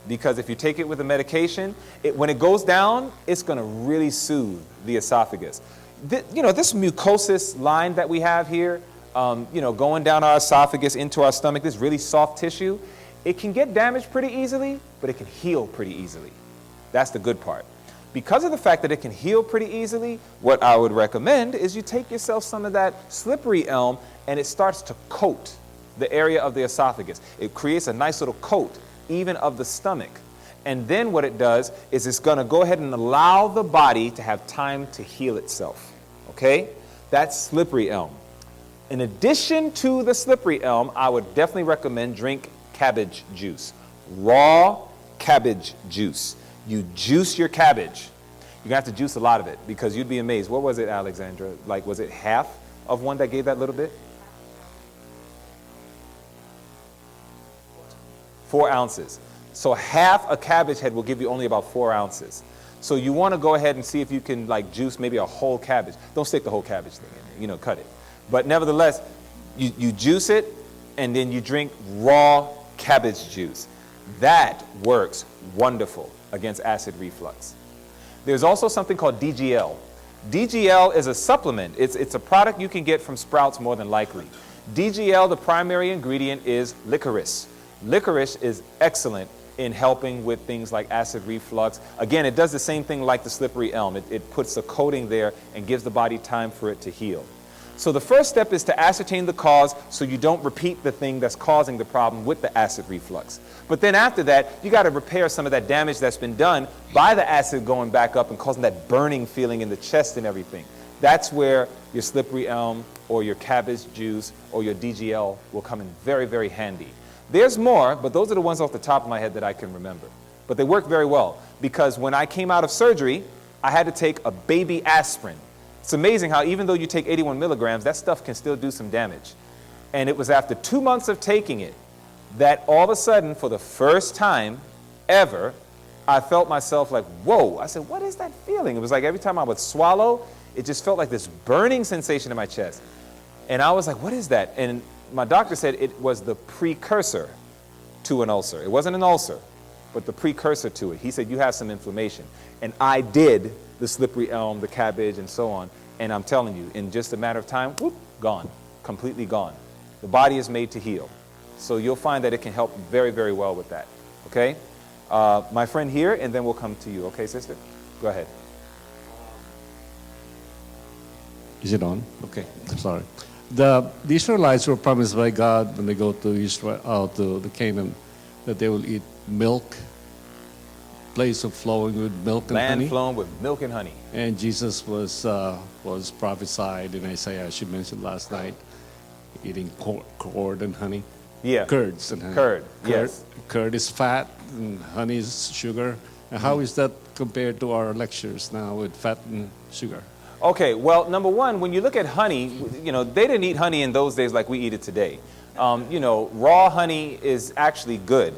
Speaker 1: Because if you take it with a medication, when it goes down, it's going to really soothe the esophagus. This mucosis line that we have here, going down our esophagus into our stomach, this really soft tissue, it can get damaged pretty easily, but it can heal pretty easily. That's the good part. Because of the fact that it can heal pretty easily, what I would recommend is you take yourself some of that slippery elm and it starts to coat the area of the esophagus. It creates a nice little coat even of the stomach. And then what it does is it's going to go ahead and allow the body to have time to heal itself. Okay? That's slippery elm. In addition to the slippery elm, I would definitely recommend drink cabbage juice. Raw cabbage juice. You juice your cabbage. You're going to have to juice a lot of it because you'd be amazed. What was it, Alexandra? Like, was it half of one that gave that little bit? 4 ounces. So half a cabbage head will give you only about 4 ounces. So you want to go ahead and see if you can juice maybe a whole cabbage. Don't stick the whole cabbage thing in there, cut it. But nevertheless, you juice it and then you drink raw cabbage juice. That works wonderful against acid reflux. There's also something called DGL. DGL is a supplement. It's a product you can get from Sprouts more than likely. DGL, the primary ingredient is licorice. Licorice is excellent in helping with things like acid reflux. Again, it does the same thing like the slippery elm. It puts a coating there and gives the body time for it to heal. So the first step is to ascertain the cause so you don't repeat the thing that's causing the problem with the acid reflux. But then after that, you got to repair some of that damage that's been done by the acid going back up and causing that burning feeling in the chest and everything. That's where your slippery elm or your cabbage juice or your DGL will come in very, very handy. There's more, but those are the ones off the top of my head that I can remember. But they work very well because when I came out of surgery, I had to take a baby aspirin. It's amazing how even though you take 81 milligrams, that stuff can still do some damage. And it was after 2 months of taking it that all of a sudden, for the first time ever, I felt myself like, whoa. I said, what is that feeling? It was like every time I would swallow, it just felt like this burning sensation in my chest. And I was like, what is that? And my doctor said it was the precursor to an ulcer. It wasn't an ulcer, but the precursor to it. He said, you have some inflammation. And I did the slippery elm, the cabbage, and so on. And I'm telling you, in just a matter of time, whoop, gone, completely gone. The body is made to heal. So you'll find that it can help very, very well with that, okay? My friend here, and then we'll come to you, okay, sister? Go ahead.
Speaker 8: Is it on? Okay, I'm sorry. The Israelites were promised by God when they go to Israel, to the Canaan, that they will eat milk, place of flowing with milk and honey.
Speaker 1: Land flowing with milk and honey.
Speaker 8: And Jesus was prophesied in Isaiah, as you mentioned last night, eating curd and honey.
Speaker 1: Yeah.
Speaker 8: Curds and honey.
Speaker 1: Curd, yes.
Speaker 8: Curd is fat and honey is sugar. And how is that compared to our lectures now with fat and sugar?
Speaker 1: Okay, well, number one, when you look at honey, you know, they didn't eat honey in those days like we eat it today. You know, raw honey is actually good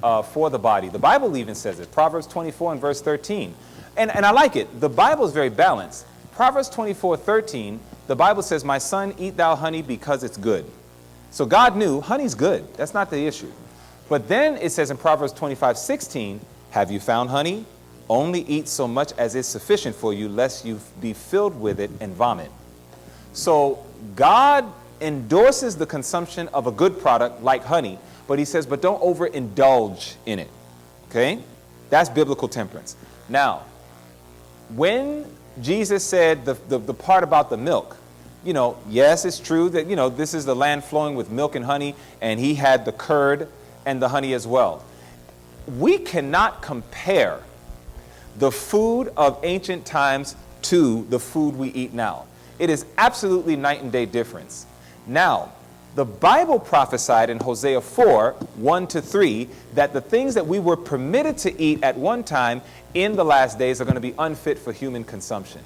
Speaker 1: for the body. The Bible even says it, Proverbs 24 and verse 13. And I like it. The Bible is very balanced. Proverbs 24:13, the Bible says, my son, eat thou honey because it's good. So God knew honey's good. That's not the issue. But then it says in Proverbs 25:16, have you found honey? Only eat so much as is sufficient for you, lest you be filled with it and vomit. So God endorses the consumption of a good product like honey, but he says, but don't overindulge in it. Okay? That's biblical temperance. Now, when Jesus said the part about the milk, you know, yes, it's true that, you know, this is the land flowing with milk and honey, and he had the curd and the honey as well. We cannot compare the food of ancient times to the food we eat now. It is absolutely night and day difference. Now, the Bible prophesied in Hosea 4:1-3, that the things that we were permitted to eat at one time in the last days are going to be unfit for human consumption.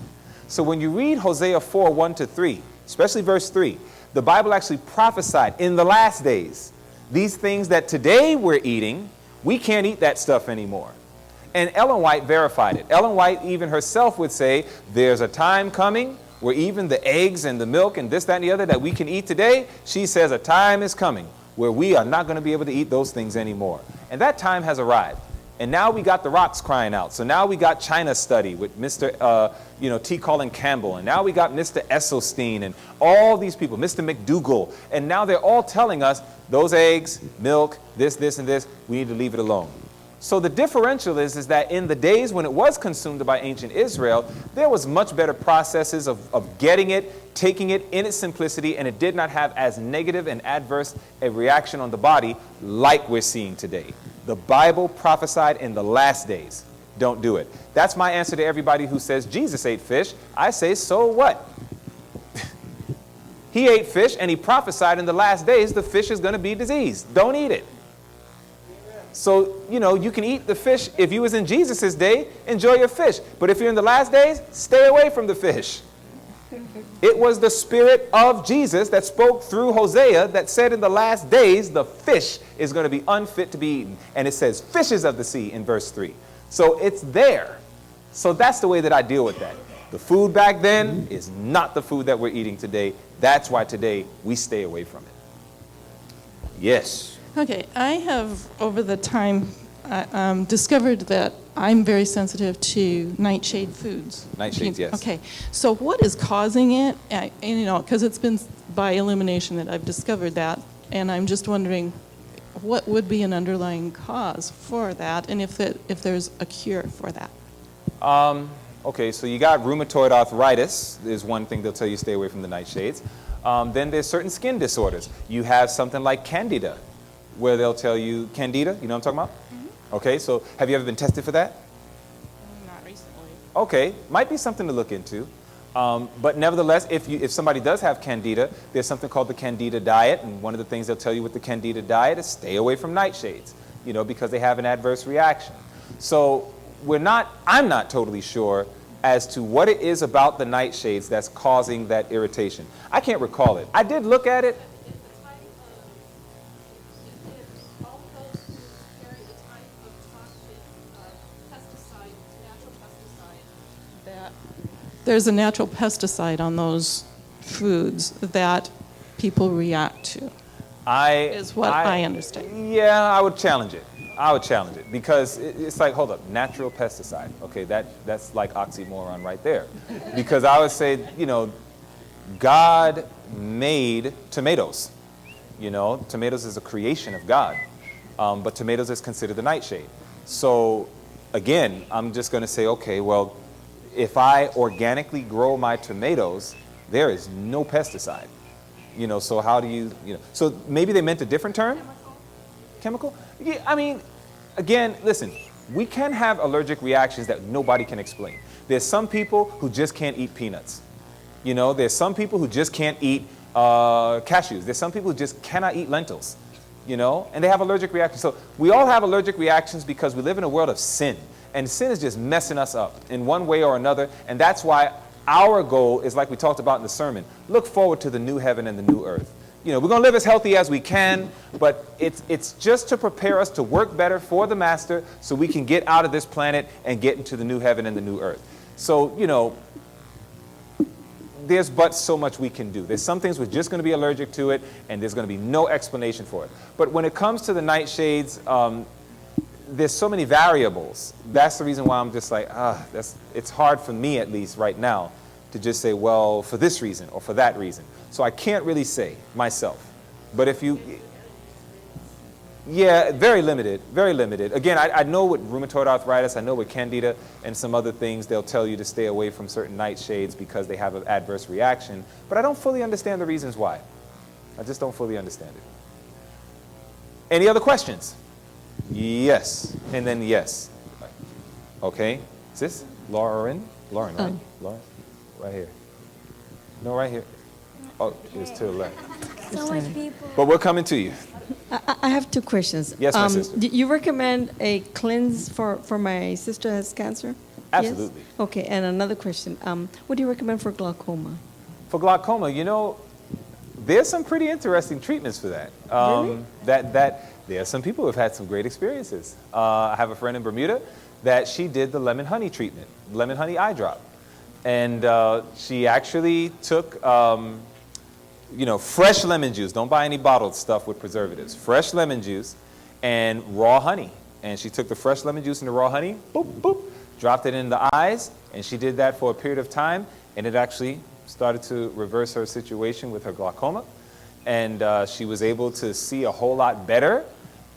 Speaker 1: So when you read Hosea 4:1-3, especially verse 3, the Bible actually prophesied in the last days, these things that today we're eating, we can't eat that stuff anymore. And Ellen White verified it. Ellen White even herself would say, there's a time coming where even the eggs and the milk and this, that, and the other that we can eat today, she says a time is coming where we are not going to be able to eat those things anymore. And that time has arrived. And now we got the rocks crying out. So now we got China Study with Mr. T. Colin Campbell. And now we got Mr. Esselstyn and all these people, Mr. McDougall. And now they're all telling us those eggs, milk, this, and this, we need to leave it alone. So the differential is that in the days when it was consumed by ancient Israel, there was much better processes of getting it, taking it in its simplicity, and it did not have as negative and adverse a reaction on the body like we're seeing today. The Bible prophesied in the last days. Don't do it. That's my answer to everybody who says Jesus ate fish. I say, so what? He ate fish and he prophesied in the last days the fish is going to be diseased. Don't eat it. So, you know, you can eat the fish. If you was in Jesus' day, enjoy your fish. But if you're in the last days, stay away from the fish. It was the Spirit of Jesus that spoke through Hosea that said in the last days, the fish is going to be unfit to be eaten. And it says fishes of the sea in verse 3. So it's there. So that's the way that I deal with that. The food back then is not the food that we're eating today. That's why today we stay away from it. Yes.
Speaker 9: Okay, I have over the time discovered that I'm very sensitive to nightshade foods.
Speaker 1: Nightshades, yes.
Speaker 9: Okay, so what is causing it? Because it's been by elimination that I've discovered that, and I'm just wondering what would be an underlying cause for that, and if there's a cure for that.
Speaker 1: Okay, so you got rheumatoid arthritis is one thing they'll tell you stay away from the nightshades. Then there's certain skin disorders. You have something like candida, where they'll tell you, candida, you know what I'm talking about? Mm-hmm. Okay, so have you ever been tested for that?
Speaker 9: Not recently.
Speaker 1: Okay, might be something to look into. But nevertheless, if somebody does have candida, there's something called the candida diet, and one of the things they'll tell you with the candida diet is stay away from nightshades, because they have an adverse reaction. So I'm not totally sure as to what it is about the nightshades that's causing that irritation. I can't recall it. I did look at it.
Speaker 9: There's a natural pesticide on those foods that people react to, is what I understand.
Speaker 1: Yeah, I would challenge it. I would challenge it because it's like, hold up, natural pesticide. Okay, that's like oxymoron right there. Because I would say, you know, God made tomatoes. You know, tomatoes is a creation of God, but tomatoes is considered the nightshade. So again, I'm just going to say, okay, well, if I organically grow my tomatoes, there is no pesticide. You know, so how do you know? So maybe they meant a different term? Chemical? Yeah, I mean, again, listen, we can have allergic reactions that nobody can explain. There's some people who just can't eat peanuts. You know, there's some people who just can't eat cashews. There's some people who just cannot eat lentils, you know, and they have allergic reactions. So we all have allergic reactions because we live in a world of sin. And sin is just messing us up in one way or another. And that's why our goal is, like we talked about in the sermon, look forward to the new heaven and the new earth. You know, we're going to live as healthy as we can, but it's just to prepare us to work better for the Master so we can get out of this planet and get into the new heaven and the new earth. So, you know, there's but so much we can do. There's some things we're just going to be allergic to it, and there's going to be no explanation for it. But when it comes to the nightshades, there's so many variables. That's the reason why I'm just like, it's hard for me, at least right now, to just say, well, for this reason or for that reason. So I can't really say myself. But if you, yeah, very limited, very limited. Again, I know with rheumatoid arthritis, I know with candida and some other things, they'll tell you to stay away from certain nightshades because they have an adverse reaction. But I don't fully understand the reasons why. I just don't fully understand it. Any other questions? Yes, and then yes. Okay, is this Lauren? Lauren, right? Lauren, right here. No, right here. Oh, it's to the left.
Speaker 10: So much people.
Speaker 1: But we're coming to you.
Speaker 2: I have two questions.
Speaker 1: Yes, my sister.
Speaker 2: Do you recommend a cleanse for my sister who has cancer?
Speaker 1: Absolutely.
Speaker 2: Yes? Okay, and another question. What do you recommend for glaucoma?
Speaker 1: For glaucoma, you know, there's some pretty interesting treatments for that.
Speaker 2: Really?
Speaker 1: There are some people who have had some great experiences. I have a friend in Bermuda that she did the lemon honey treatment, lemon honey eye drop. And she actually took, you know, fresh lemon juice. Don't buy any bottled stuff with preservatives. Fresh lemon juice and raw honey. And she took the fresh lemon juice and the raw honey, boop, boop, dropped it in the eyes. And she did that for a period of time. And it actually started to reverse her situation with her glaucoma. And she was able to see a whole lot better.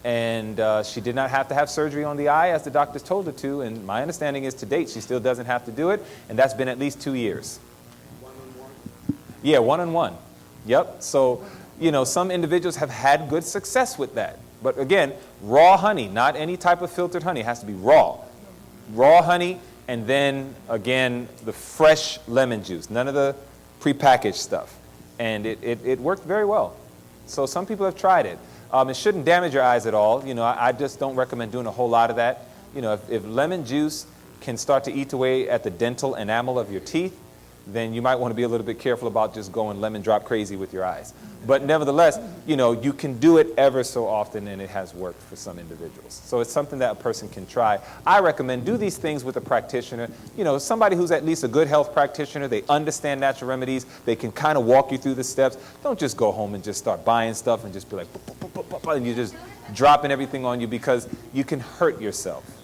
Speaker 1: And she did not have to have surgery on the eye as the doctors told her to. And my understanding is to date, she still doesn't have to do it. And that's been at least 2 years. One-on-one? Yeah, one-on-one. Yep. So, you know, some individuals have had good success with that. But again, raw honey, not any type of filtered honey. It has to be raw. Raw honey, and then, again, the fresh lemon juice. None of the prepackaged stuff. And it worked very well. So some people have tried it. It shouldn't damage your eyes at all. You know, I just don't recommend doing a whole lot of that. You know, if lemon juice can start to eat away at the dental enamel of your teeth, then you might want to be a little bit careful about just going lemon drop crazy with your eyes. But nevertheless, you know, you can do it ever so often, and it has worked for some individuals. So it's something that a person can try. I recommend do these things with a practitioner. You know, somebody who's at least a good health practitioner. They understand natural remedies. They can kind of walk you through the steps. Don't just go home and just start buying stuff and just be like, and you're just dropping everything on you, because you can hurt yourself.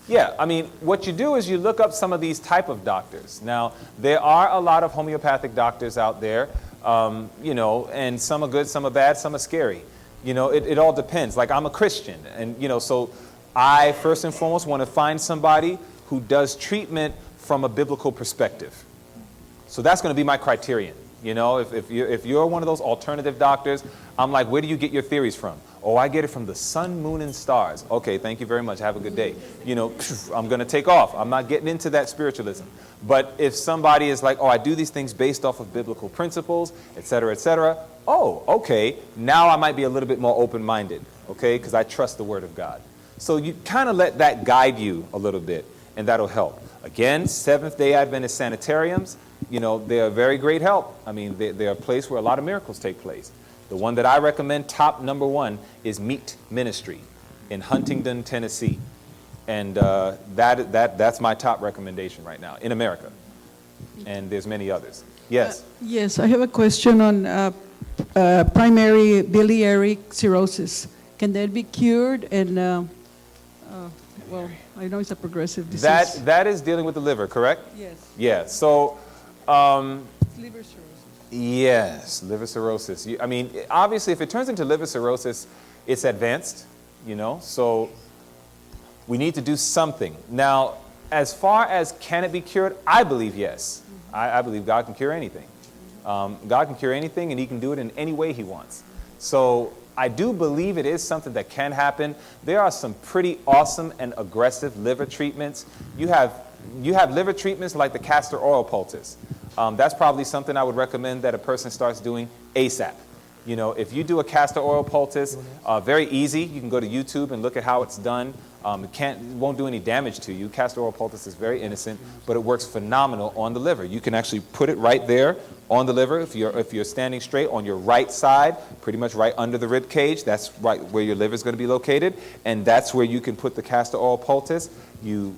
Speaker 1: Yeah, I mean, what you do is you look up some of these type of doctors. Now, there are a lot of homeopathic doctors out there, you know, and some are good, some are bad, some are scary. You know, it all depends. Like, I'm a Christian, and, you know, so I first and foremost want to find somebody who does treatment from a biblical perspective. So that's going to be my criterion. You know, if you're one of those alternative doctors, I'm like, where do you get your theories from? Oh, I get it from the sun, moon, and stars. Okay, thank you very much. Have a good day. You know, I'm going to take off. I'm not getting into that spiritualism. But if somebody is like, oh, I do these things based off of biblical principles, et cetera, oh, okay, now I might be a little bit more open-minded, okay, because I trust the Word of God. So you kind of let that guide you a little bit, and that'll help. Again, Seventh-day Adventist sanitariums, you know, they're a very great help. I mean, they're a place where a lot of miracles take place. The one that I recommend, top number one, is Meat Ministry in Huntington, Tennessee. And that's my top recommendation right now in America. And there's many others. Yes?
Speaker 10: Yes, I have a question on primary biliary cirrhosis. Can that be cured? And, well, I know it's a progressive disease.
Speaker 1: That is dealing with the liver, correct?
Speaker 10: Yes.
Speaker 1: Yeah, so...
Speaker 10: Liver cirrhosis.
Speaker 1: Yes, liver cirrhosis. I mean, obviously, if it turns into liver cirrhosis, it's advanced, you know, so we need to do something. Now, as far as can it be cured, I believe yes. I believe God can cure anything. God can cure anything, and He can do it in any way He wants. So I do believe it is something that can happen. There are some pretty awesome and aggressive liver treatments. You have liver treatments like the castor oil poultice. That's probably something I would recommend that a person starts doing ASAP. You know, if you do a castor oil poultice, very easy. You can go to YouTube and look at how it's done. It won't do any damage to you. Castor oil poultice is very innocent, but it works phenomenal on the liver. You can actually put it right there on the liver. If you're standing straight on your right side, pretty much right under the rib cage, that's right where your liver is going to be located, and that's where you can put the castor oil poultice. You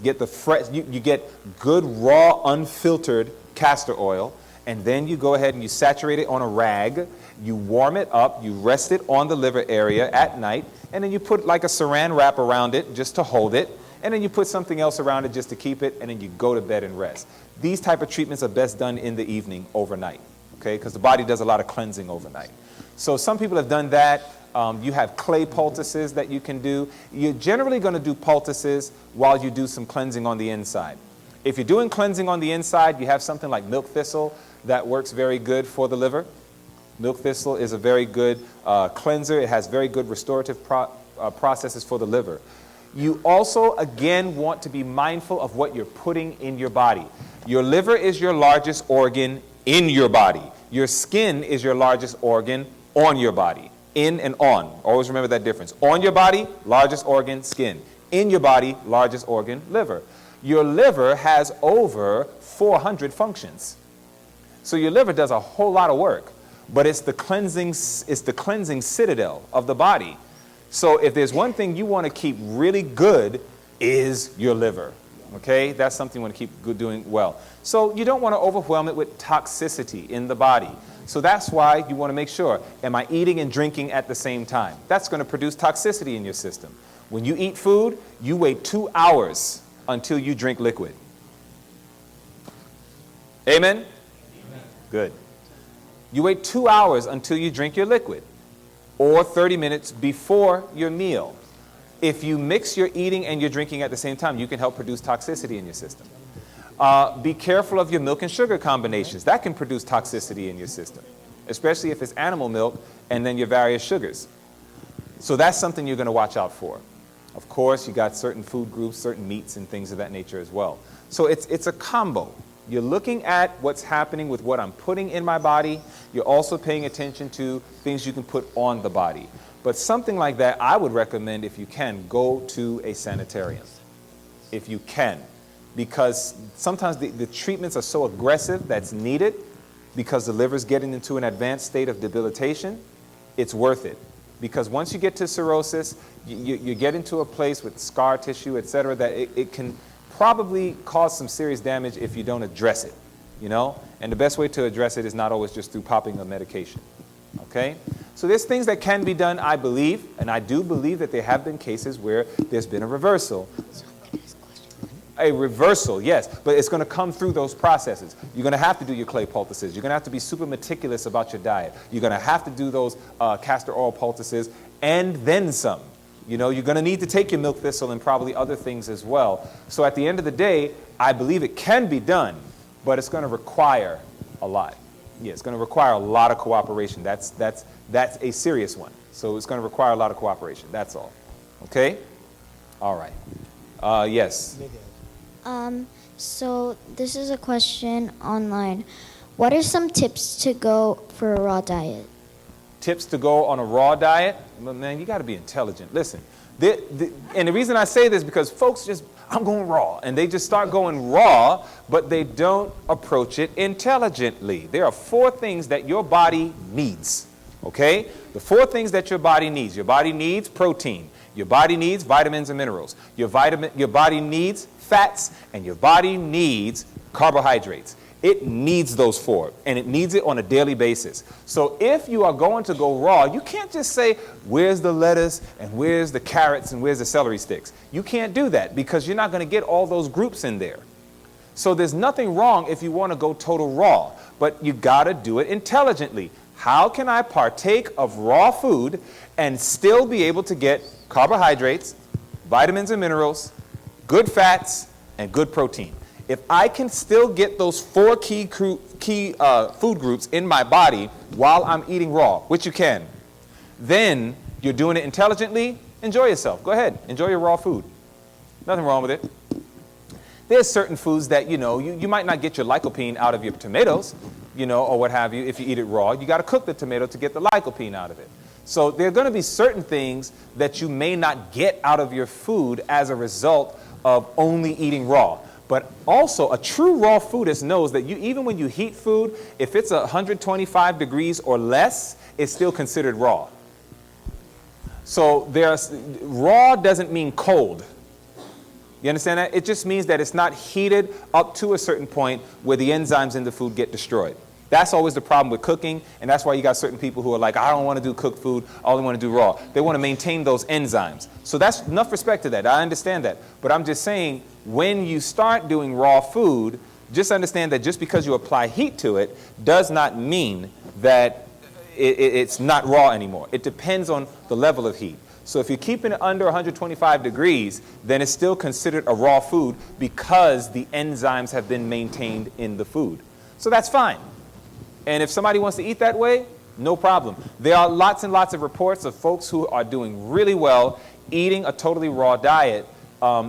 Speaker 1: get the fresh, you get good raw unfiltered castor oil, and then you go ahead and you saturate it on a rag, you warm it up, you rest it on the liver area at night, and then you put like a saran wrap around it just to hold it, and then you put something else around it just to keep it, and then you go to bed and rest. These type of treatments are best done in the evening overnight, okay, because the body does a lot of cleansing overnight. So some people have done that. You have clay poultices that you can do. You're generally going to do poultices while you do some cleansing on the inside. If you're doing cleansing on the inside, you have something like milk thistle that works very good for the liver. Milk thistle is a very good cleanser. It has very good restorative processes for the liver. You also, again, want to be mindful of what you're putting in your body. Your liver is your largest organ in your body. Your skin is your largest organ on your body. In and on. Always remember that difference. On your body, largest organ, skin. In your body, largest organ, liver. Your liver has over 400 functions. So your liver does a whole lot of work, but it's the cleansing citadel of the body. So if there's one thing you want to keep really good is your liver. Okay? That's something you want to keep doing well. So you don't want to overwhelm it with toxicity in the body. So that's why you want to make sure, am I eating and drinking at the same time? That's going to produce toxicity in your system. When you eat food, you wait 2 hours until you drink liquid. Amen? Amen. Good. You wait 2 hours until you drink your liquid, or 30 minutes before your meal. If you mix your eating and your drinking at the same time, you can help produce toxicity in your system. Be careful of your milk and sugar combinations. That can produce toxicity in your system, especially if it's animal milk and then your various sugars. So that's something you're going to watch out for. Of course, you got certain food groups, certain meats and things of that nature as well. So it's a combo. You're looking at what's happening with what I'm putting in my body. You're also paying attention to things you can put on the body. But something like that, I would recommend, if you can, go to a sanitarium. If you can. Because sometimes the treatments are so aggressive that's needed because the liver's getting into an advanced state of debilitation, it's worth it. Because once you get to cirrhosis, you get into a place with scar tissue, et cetera, that it can probably cause some serious damage if you don't address it, you know? And the best way to address it is not always just through popping a medication, okay? So there's things that can be done, I believe, and I do believe that there have been cases where there's been a reversal. A reversal, yes, but it's going to come through those processes. You're going to have to do your clay poultices. You're going to have to be super meticulous about your diet. You're going to have to do those castor oil poultices and then some. You know, you're going to need to take your milk thistle and probably other things as well. So at the end of the day, I believe it can be done, but it's going to require a lot. Yeah, it's going to require a lot of cooperation. That's a serious one. So it's going to require a lot of cooperation. That's all. Okay? All right. Yes.
Speaker 11: So this is a question online. What are some tips to go for a raw diet?
Speaker 1: Tips to go on a raw diet? Well, man, you got to be intelligent. Listen, and the reason I say this is because folks just, I'm going raw, and they just start going raw, but they don't approach it intelligently. There are 4 things that your body needs, okay? The 4 things that your body needs. Your body needs protein. Your body needs vitamins and minerals. Your body needs fats, and your body needs carbohydrates. It needs those 4, and it needs it on a daily basis. So if you are going to go raw, you can't just say, where's the lettuce, and where's the carrots, and where's the celery sticks. You can't do that because you're not going to get all those groups in there. So there's nothing wrong if you want to go total raw, but you got to do it intelligently. How can I partake of raw food and still be able to get carbohydrates, vitamins and minerals, good fats, and good protein? If I can still get those 4 key food groups in my body while I'm eating raw, which you can, then you're doing it intelligently. Enjoy yourself. Go ahead. Enjoy your raw food. Nothing wrong with it. There's certain foods that, you might not get your lycopene out of your tomatoes, or what have you, if you eat it raw. You got to cook the tomato to get the lycopene out of it. So there are going to be certain things that you may not get out of your food as a result of only eating raw. But also, a true raw foodist knows that even when you heat food, if it's 125 degrees or less, it's still considered raw. So raw doesn't mean cold. You understand that? It just means that it's not heated up to a certain point where the enzymes in the food get destroyed. That's always the problem with cooking, and that's why you got certain people who are like, I don't want to do cooked food, I only want to do raw. They want to maintain those enzymes. So that's enough respect to that. I understand that. But I'm just saying, when you start doing raw food, just understand that just because you apply heat to it does not mean that it's not raw anymore. It depends on the level of heat. So if you're keeping it under 125 degrees, then it's still considered a raw food because the enzymes have been maintained in the food. So that's fine. And if somebody wants to eat that way, no problem. There are lots and lots of reports of folks who are doing really well eating a totally raw diet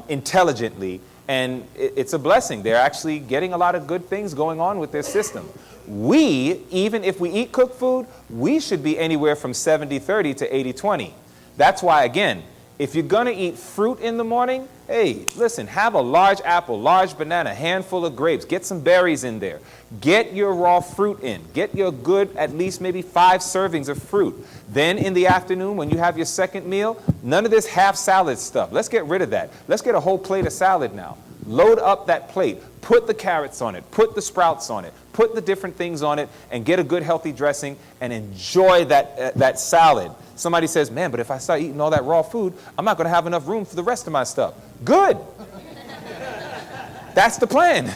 Speaker 1: intelligently, and it's a blessing. They're actually getting a lot of good things going on with their system. Even if we eat cooked food, we should be anywhere from 70-30 to 80-20. That's why, again, if you're going to eat fruit in the morning, hey, listen, have a large apple, large banana, handful of grapes. Get some berries in there. Get your raw fruit in. Get your good, at least maybe 5 servings of fruit. Then in the afternoon, when you have your second meal, none of this half salad stuff. Let's get rid of that. Let's get a whole plate of salad now. Load up that plate. Put the carrots on it. Put the sprouts on it. Put the different things on it and get a good healthy dressing and enjoy that salad. Somebody says, man, but if I start eating all that raw food, I'm not going to have enough room for the rest of my stuff. Good. That's the plan.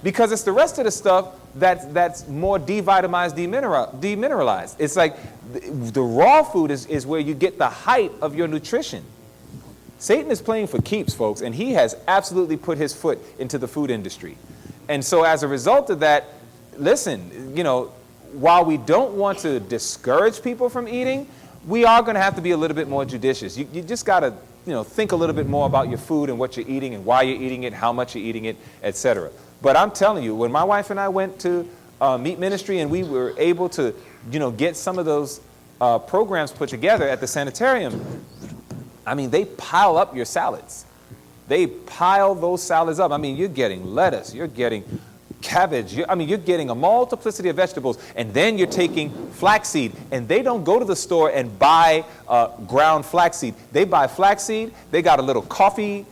Speaker 1: Because it's the rest of the stuff that's more devitamized, demineralized. It's like the raw food is where you get the height of your nutrition. Satan is playing for keeps, folks, and he has absolutely put his foot into the food industry. And so as a result of that, listen, while we don't want to discourage people from eating, we are going to have to be a little bit more judicious. You just got to think a little bit more about your food and what you're eating and why you're eating it, how much you're eating it, etc. But I'm telling you, when my wife and I went to meat ministry and we were able to get some of those programs put together at the sanitarium, I mean, they pile up your salads. They pile those salads up. I mean, you're getting lettuce, you're getting cabbage, you're getting a multiplicity of vegetables, and then you're taking flaxseed. And they don't go to the store and buy ground flaxseed. They buy flaxseed, they got a little coffee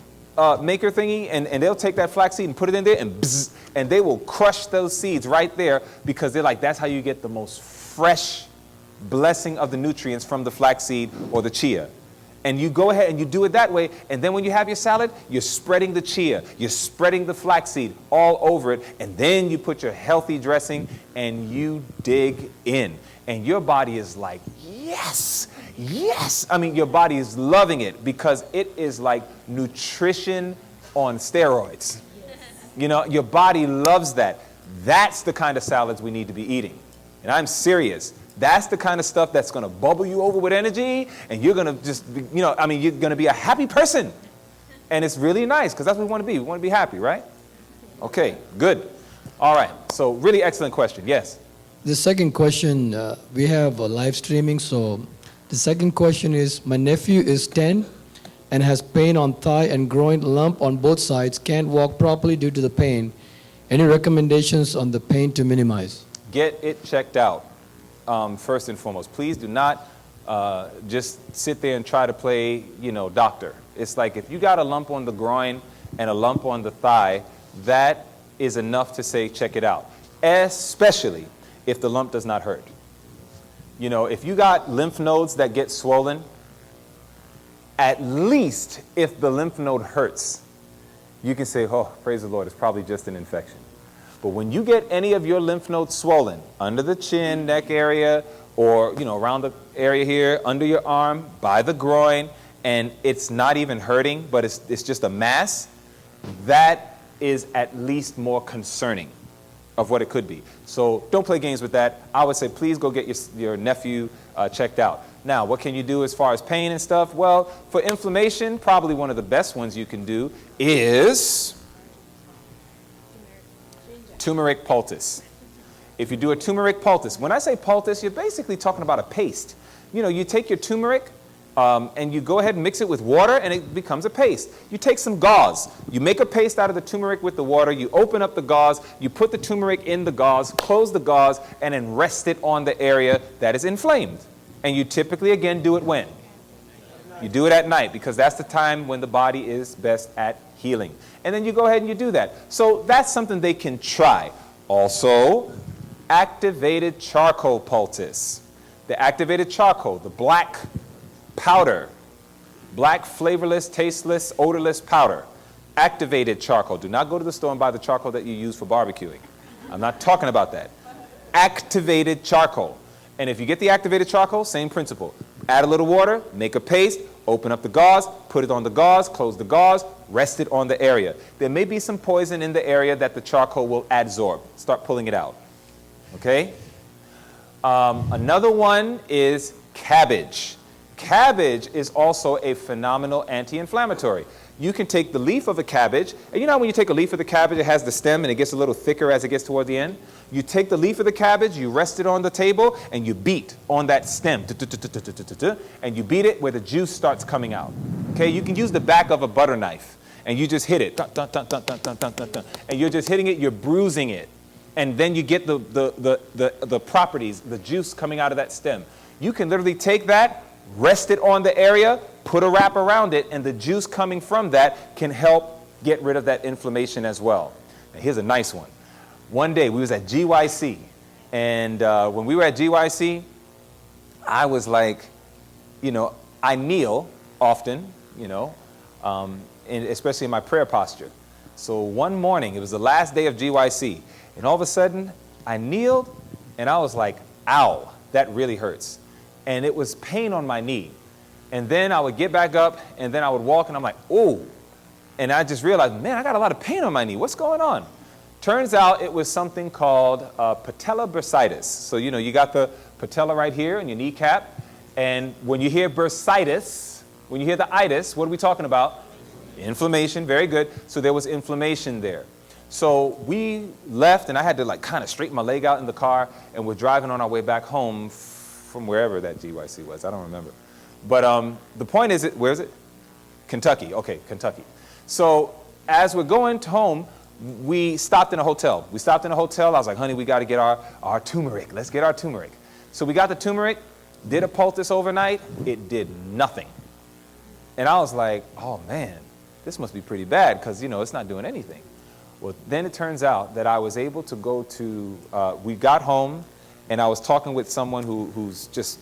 Speaker 1: maker thingy, and they'll take that flaxseed and put it in there, and bzz, and they will crush those seeds right there because they're like, that's how you get the most fresh blessing of the nutrients from the flaxseed or the chia. And you go ahead and you do it that way, and then when you have your salad, you're spreading the chia, you're spreading the flaxseed all over it, and then you put your healthy dressing and you dig in. And your body is like, yes, yes. I mean, your body is loving it because it is like nutrition on steroids. Your body loves that. That's the kind of salads we need to be eating. And I'm serious. That's the kind of stuff that's going to bubble you over with energy, and you're going to just, you're going to be a happy person. And it's really nice, because that's what we want to be. We want to be happy, right? Okay, good. All right, so really excellent question. Yes?
Speaker 12: The second question, we have live streaming, so the second question is, my nephew is 10 and has pain on thigh and groin, lump on both sides, can't walk properly due to the pain. Any recommendations on the pain to minimize?
Speaker 1: Get it checked out, first and foremost. Please do not just sit there and try to play, doctor. It's like if you got a lump on the groin and a lump on the thigh, that is enough to say check it out, especially if the lump does not hurt. If you got lymph nodes that get swollen, at least if the lymph node hurts, you can say, oh, praise the Lord, it's probably just an infection. But when you get any of your lymph nodes swollen, under the chin, neck area, or around the area here, under your arm, by the groin, and it's not even hurting, but it's just a mass, that is at least more concerning of what it could be. So don't play games with that. I would say please go get your nephew checked out. Now, what can you do as far as pain and stuff? Well, for inflammation, probably one of the best ones you can do is turmeric poultice. If you do a turmeric poultice, when I say poultice, you're basically talking about a paste. You take your turmeric and you go ahead and mix it with water and it becomes a paste. You take some gauze. You make a paste out of the turmeric with the water. You open up the gauze. You put the turmeric in the gauze, close the gauze, and then rest it on the area that is inflamed. And you typically, again, do it when? You do it at night, because that's the time when the body is best at healing. And then you go ahead and you do that. So that's something they can try. Also, activated charcoal poultice. The activated charcoal, the black powder, black flavorless, tasteless, odorless powder. Activated charcoal. Do not go to the store and buy the charcoal that you use for barbecuing. I'm not talking about that. Activated charcoal. And if you get the activated charcoal, same principle. Add a little water, make a paste, open up the gauze, put it on the gauze, close the gauze, rest it on the area. There may be some poison in the area that the charcoal will adsorb. Start pulling it out. Okay? Another one is cabbage. Cabbage is also a phenomenal anti-inflammatory. You can take the leaf of a cabbage, and you know when you take a leaf of the cabbage, it has the stem and it gets a little thicker as it gets toward the end? You take the leaf of the cabbage, you rest it on the table, and you beat on that stem, and you beat it where the juice starts coming out. Okay, you can use the back of a butter knife, and you just hit it, and you're just hitting it, you're bruising it, and then you get the properties, the juice coming out of that stem. You can literally take that, rest it on the area, put a wrap around it, and the juice coming from that can help get rid of that inflammation as well. Now, here's a nice one. One day we was at GYC, and when we were at GYC, I was like, I kneel often, especially in my prayer posture. So one morning, it was the last day of GYC, and all of a sudden, I kneeled, and I was like, ow, that really hurts. And it was pain on my knee. And then I would get back up, and then I would walk, and I'm like, oh. And I just realized, man, I got a lot of pain on my knee. What's going on? Turns out it was something called patella bursitis. So, you got the patella right here in your kneecap. And when you hear bursitis, when you hear the itis, what are we talking about? Inflammation, very good. So there was inflammation there. So we left, and I had to kind of straighten my leg out in the car, and we're driving on our way back home from wherever that GYC was. I don't remember. But the point is, where is it? Kentucky. Okay, Kentucky. So as we're going home, we stopped in a hotel. I was like, honey, we got to get our turmeric. Let's get our turmeric. So we got the turmeric, did a poultice overnight. It did nothing. And I was like, oh, man, this must be pretty bad because, it's not doing anything. Well, then it turns out that I was able to go to, we got home, and I was talking with someone who's just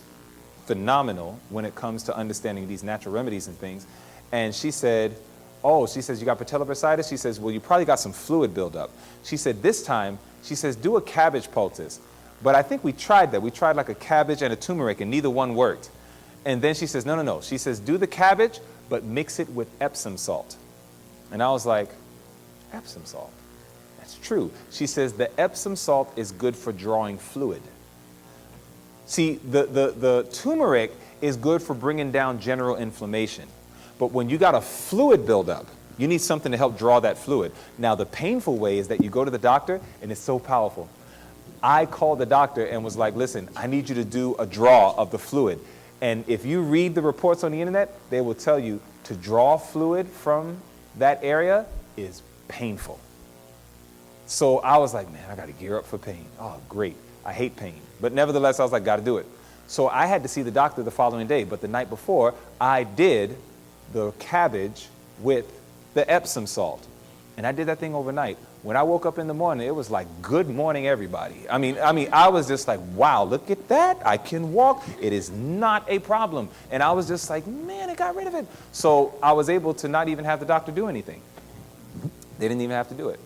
Speaker 1: phenomenal when it comes to understanding these natural remedies and things. And she said, she says, you got patella bursitis? She says, well, you probably got some fluid buildup. She said, this time, she says, do a cabbage poultice. But I think we tried that. We tried like a cabbage and a turmeric, and neither one worked. And then she says, no. She says, do the cabbage, but mix it with Epsom salt. And I was like, Epsom salt? That's true. She says the Epsom salt is good for drawing fluid. See, the turmeric is good for bringing down general inflammation. But when you got a fluid buildup, you need something to help draw that fluid. Now, the painful way is that you go to the doctor, and it's so powerful. I called the doctor and was like, listen, I need you to do a draw of the fluid. And if you read the reports on the internet, they will tell you to draw fluid from that area is painful. So I was like, man, I got to gear up for pain. Oh, great. I hate pain. But nevertheless, I was like, got to do it. So I had to see the doctor the following day. But the night before, I did the cabbage with the Epsom salt. And I did that thing overnight. When I woke up in the morning, it was like, good morning, everybody. I mean, I was just like, wow, look at that. I can walk. It is not a problem. And I was just like, man, it got rid of it. So I was able to not even have the doctor do anything. They didn't even have to do it.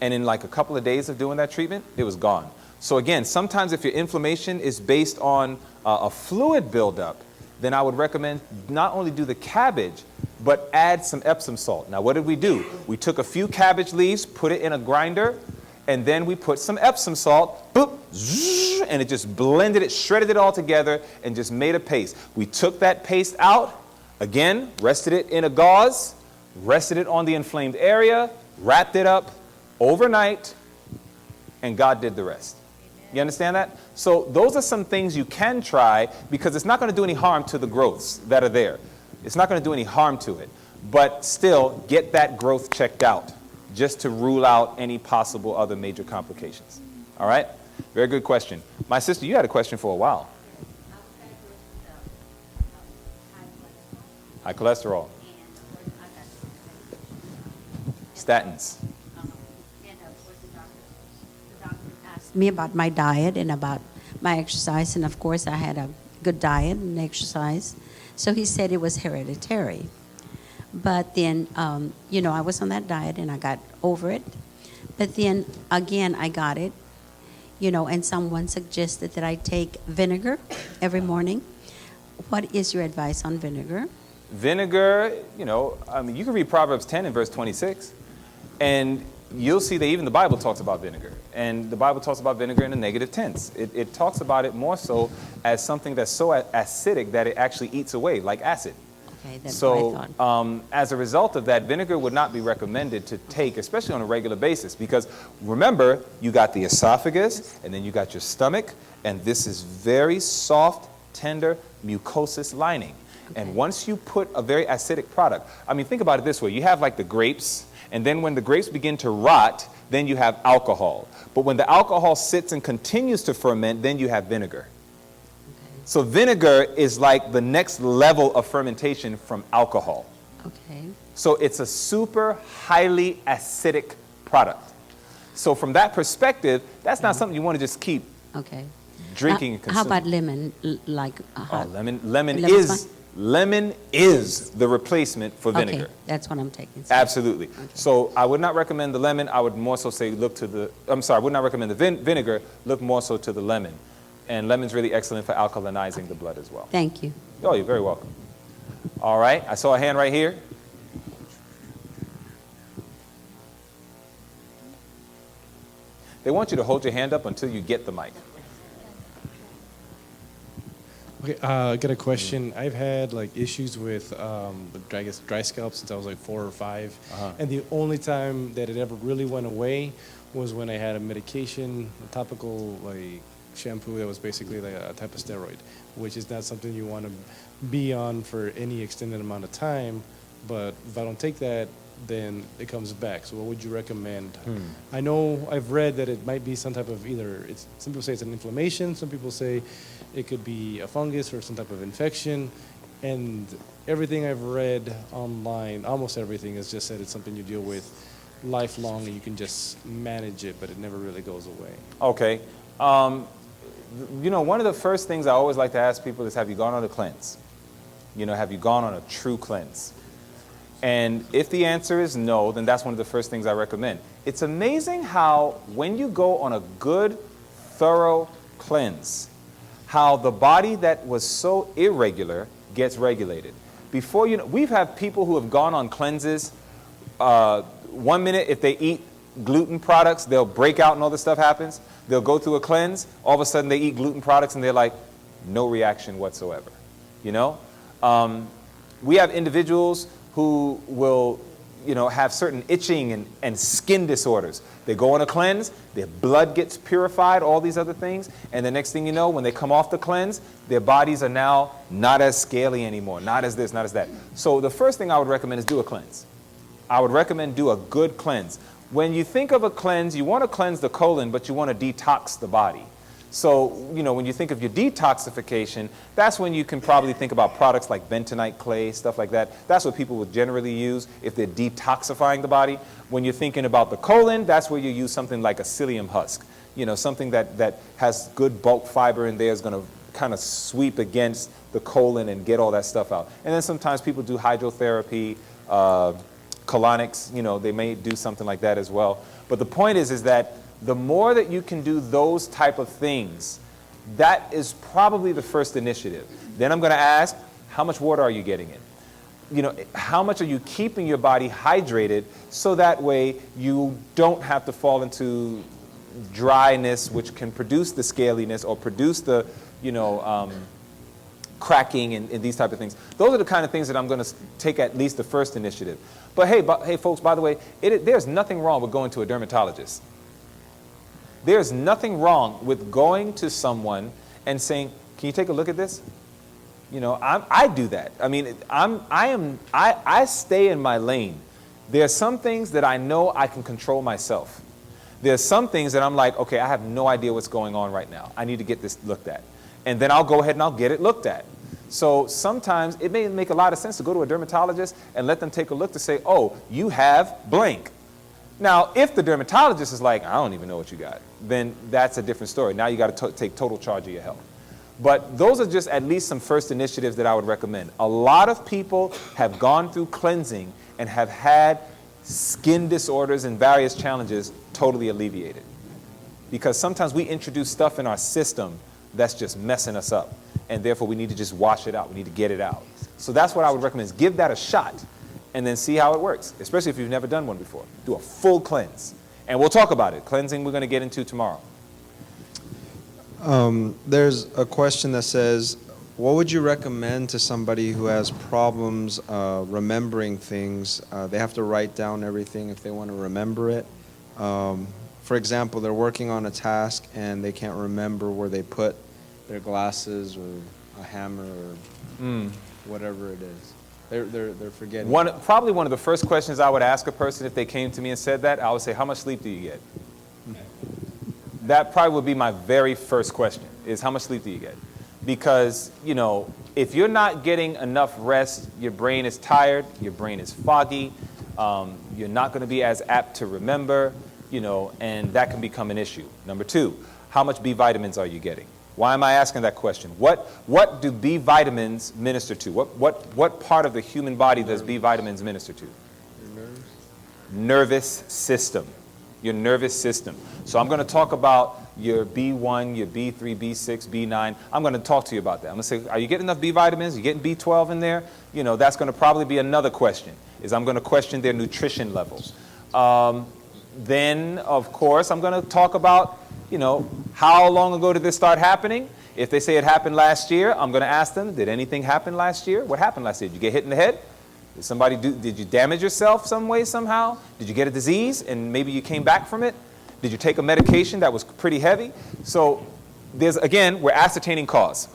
Speaker 1: And in like a couple of days of doing that treatment, it was gone. So again, sometimes if your inflammation is based on a fluid buildup, then I would recommend not only do the cabbage, but add some Epsom salt. Now, what did we do? We took a few cabbage leaves, put it in a grinder, and then we put some Epsom salt, boop, zzz, and it just blended it, shredded it all together, and just made a paste. We took that paste out, again, rested it in a gauze, rested it on the inflamed area, wrapped it up overnight, and God did the rest. You understand that? So those are some things you can try because it's not going to do any harm to the growths that are there. It's not going to do any harm to it. But still, get that growth checked out just to rule out any possible other major complications. All right? Very good question. My sister, you had a question for a while. High cholesterol. Statins.
Speaker 13: Me about my diet and about my exercise, and of course I had a good diet and exercise, so he said it was hereditary. But then I was on that diet and I got over it, but then again I got it, and someone suggested that I take vinegar every morning. What is your advice on vinegar?
Speaker 1: Vinegar, you can read Proverbs 10 and verse 26, and you'll see that even the Bible talks about vinegar. And the Bible talks about vinegar in a negative tense. It talks about it more so as something that's so acidic that it actually eats away, like acid.
Speaker 13: Okay, that's what I thought.
Speaker 1: As a result of that, vinegar would not be recommended to take, especially on a regular basis, because remember, you got the esophagus, and then you got your stomach, and this is very soft, tender, mucosous lining. Okay. And once you put a very acidic product, think about it this way. You have like the grapes, and then when the grapes begin to rot, then you have alcohol. But when the alcohol sits and continues to ferment, then you have vinegar. Okay. So vinegar is like the next level of fermentation from alcohol.
Speaker 13: Okay.
Speaker 1: So it's a super highly acidic product. So from that perspective, that's not something you want to just keep drinking and consuming.
Speaker 13: How about lemon?
Speaker 1: Lemon is the replacement for vinegar.
Speaker 13: Okay, that's what I'm taking.
Speaker 1: Absolutely.
Speaker 13: Okay.
Speaker 1: So I would not recommend the lemon. I would more so say I would not recommend the vinegar. Look more so to the lemon. And lemon's really excellent for alkalinizing the blood as well.
Speaker 13: Thank you.
Speaker 1: Oh, you're very welcome. All right. I saw a hand right here. They want you to hold your hand up until you get the mic.
Speaker 14: Okay, I got a question. I've had issues with dry scalp since I was 4 or 5, and the only time that it ever really went away was when I had a medication, a topical shampoo that was basically a type of steroid, which is not something you want to be on for any extended amount of time. But if I don't take that, then it comes back. So what would you recommend? I know I've read that it might be some type of some people say it's an inflammation, some people say it could be a fungus or some type of infection, and everything I've read online, almost everything, has just said it's something you deal with lifelong and you can just manage it, but it never really goes away.
Speaker 1: Okay. One of the first things I always like to ask people is, have you gone on a cleanse? Have you gone on a true cleanse? And if the answer is no, then that's one of the first things I recommend. It's amazing how when you go on a good, thorough cleanse, how the body that was so irregular gets regulated. We've had people who have gone on cleanses. 1 minute, if they eat gluten products, they'll break out and all this stuff happens. They'll go through a cleanse. All of a sudden they eat gluten products and they're like, no reaction whatsoever. You know? We have individuals who will, you know, have certain itching and skin disorders. They go on a cleanse, their blood gets purified, all these other things, and the next thing you know, when they come off the cleanse, their bodies are now not as scaly anymore, not as this, not as that. So the first thing I would recommend is do a cleanse. I would recommend do a good cleanse. When you think of a cleanse, you want to cleanse the colon, but you want to detox the body. So, you know, when you think of your detoxification, that's when you can probably think about products like bentonite clay, stuff like that. That's what people would generally use if they're detoxifying the body. When you're thinking about the colon, that's where you use something like a psyllium husk. You know, something that has good bulk fiber in there is going to kind of sweep against the colon and get all that stuff out. And then sometimes people do hydrotherapy, colonics, you know, they may do something like that as well. But the point is that the more that you can do those type of things, that is probably the first initiative. Then I'm going to ask, how much water are you getting in? You know, how much are you keeping your body hydrated so that way you don't have to fall into dryness, which can produce the scaliness or produce the, you know, cracking and these type of things. Those are the kind of things that I'm going to take at least the first initiative. But hey, folks, by the way, there's nothing wrong with going to a dermatologist. There's nothing wrong with going to someone and saying, can you take a look at this? You know, I do that. I mean, I stay in my lane. There are some things that I know I can control myself. There are some things that I'm like, okay, I have no idea what's going on right now. I need to get this looked at. And then I'll go ahead and I'll get it looked at. So sometimes it may make a lot of sense to go to a dermatologist and let them take a look to say, oh, you have blank. Now, if the dermatologist is like, I don't even know what you got, then that's a different story. Now you got to take total charge of your health. But those are just at least some first initiatives that I would recommend. A lot of people have gone through cleansing and have had skin disorders and various challenges totally alleviated. Because sometimes we introduce stuff in our system that's just messing us up. And therefore we need to just wash it out. We need to get it out. So that's what I would recommend, is give that a shot and then see how it works, especially if you've never done one before. Do a full cleanse. And we'll talk about it. Cleansing we're going to get into tomorrow.
Speaker 15: There's a question that says, what would you recommend to somebody who has problems remembering things? They have to write down everything if they want to remember it. For example, they're working on a task and they can't remember where they put their glasses or a hammer or whatever it is. They're forgetting.
Speaker 1: Probably one of the first questions I would ask a person if they came to me and said that, I would say, how much sleep do you get? That probably would be my very first question, is how much sleep do you get? Because, you know, if you're not getting enough rest, your brain is tired, your brain is foggy, you're not going to be as apt to remember, you know, and that can become an issue. Number two, how much B vitamins are you getting? Why am I asking that question? What do B vitamins minister to? What part of the human body does B vitamins minister to?
Speaker 15: Your nerves?
Speaker 1: Nervous system. Your nervous system. So I'm going to talk about your B1, your B3, B6, B9. I'm going to talk to you about that. I'm going to say, are you getting enough B vitamins? Are you getting B12 in there? You know, that's going to probably be another question, is I'm going to question their nutrition levels. Then, of course, I'm going to talk about, you know, how long ago did this start happening? If they say it happened last year, I'm going to ask them, did anything happen last year? What happened last year? Did you get hit in the head? Did you damage yourself some way, somehow? Did you get a disease and maybe you came back from it? Did you take a medication that was pretty heavy? So again, we're ascertaining cause.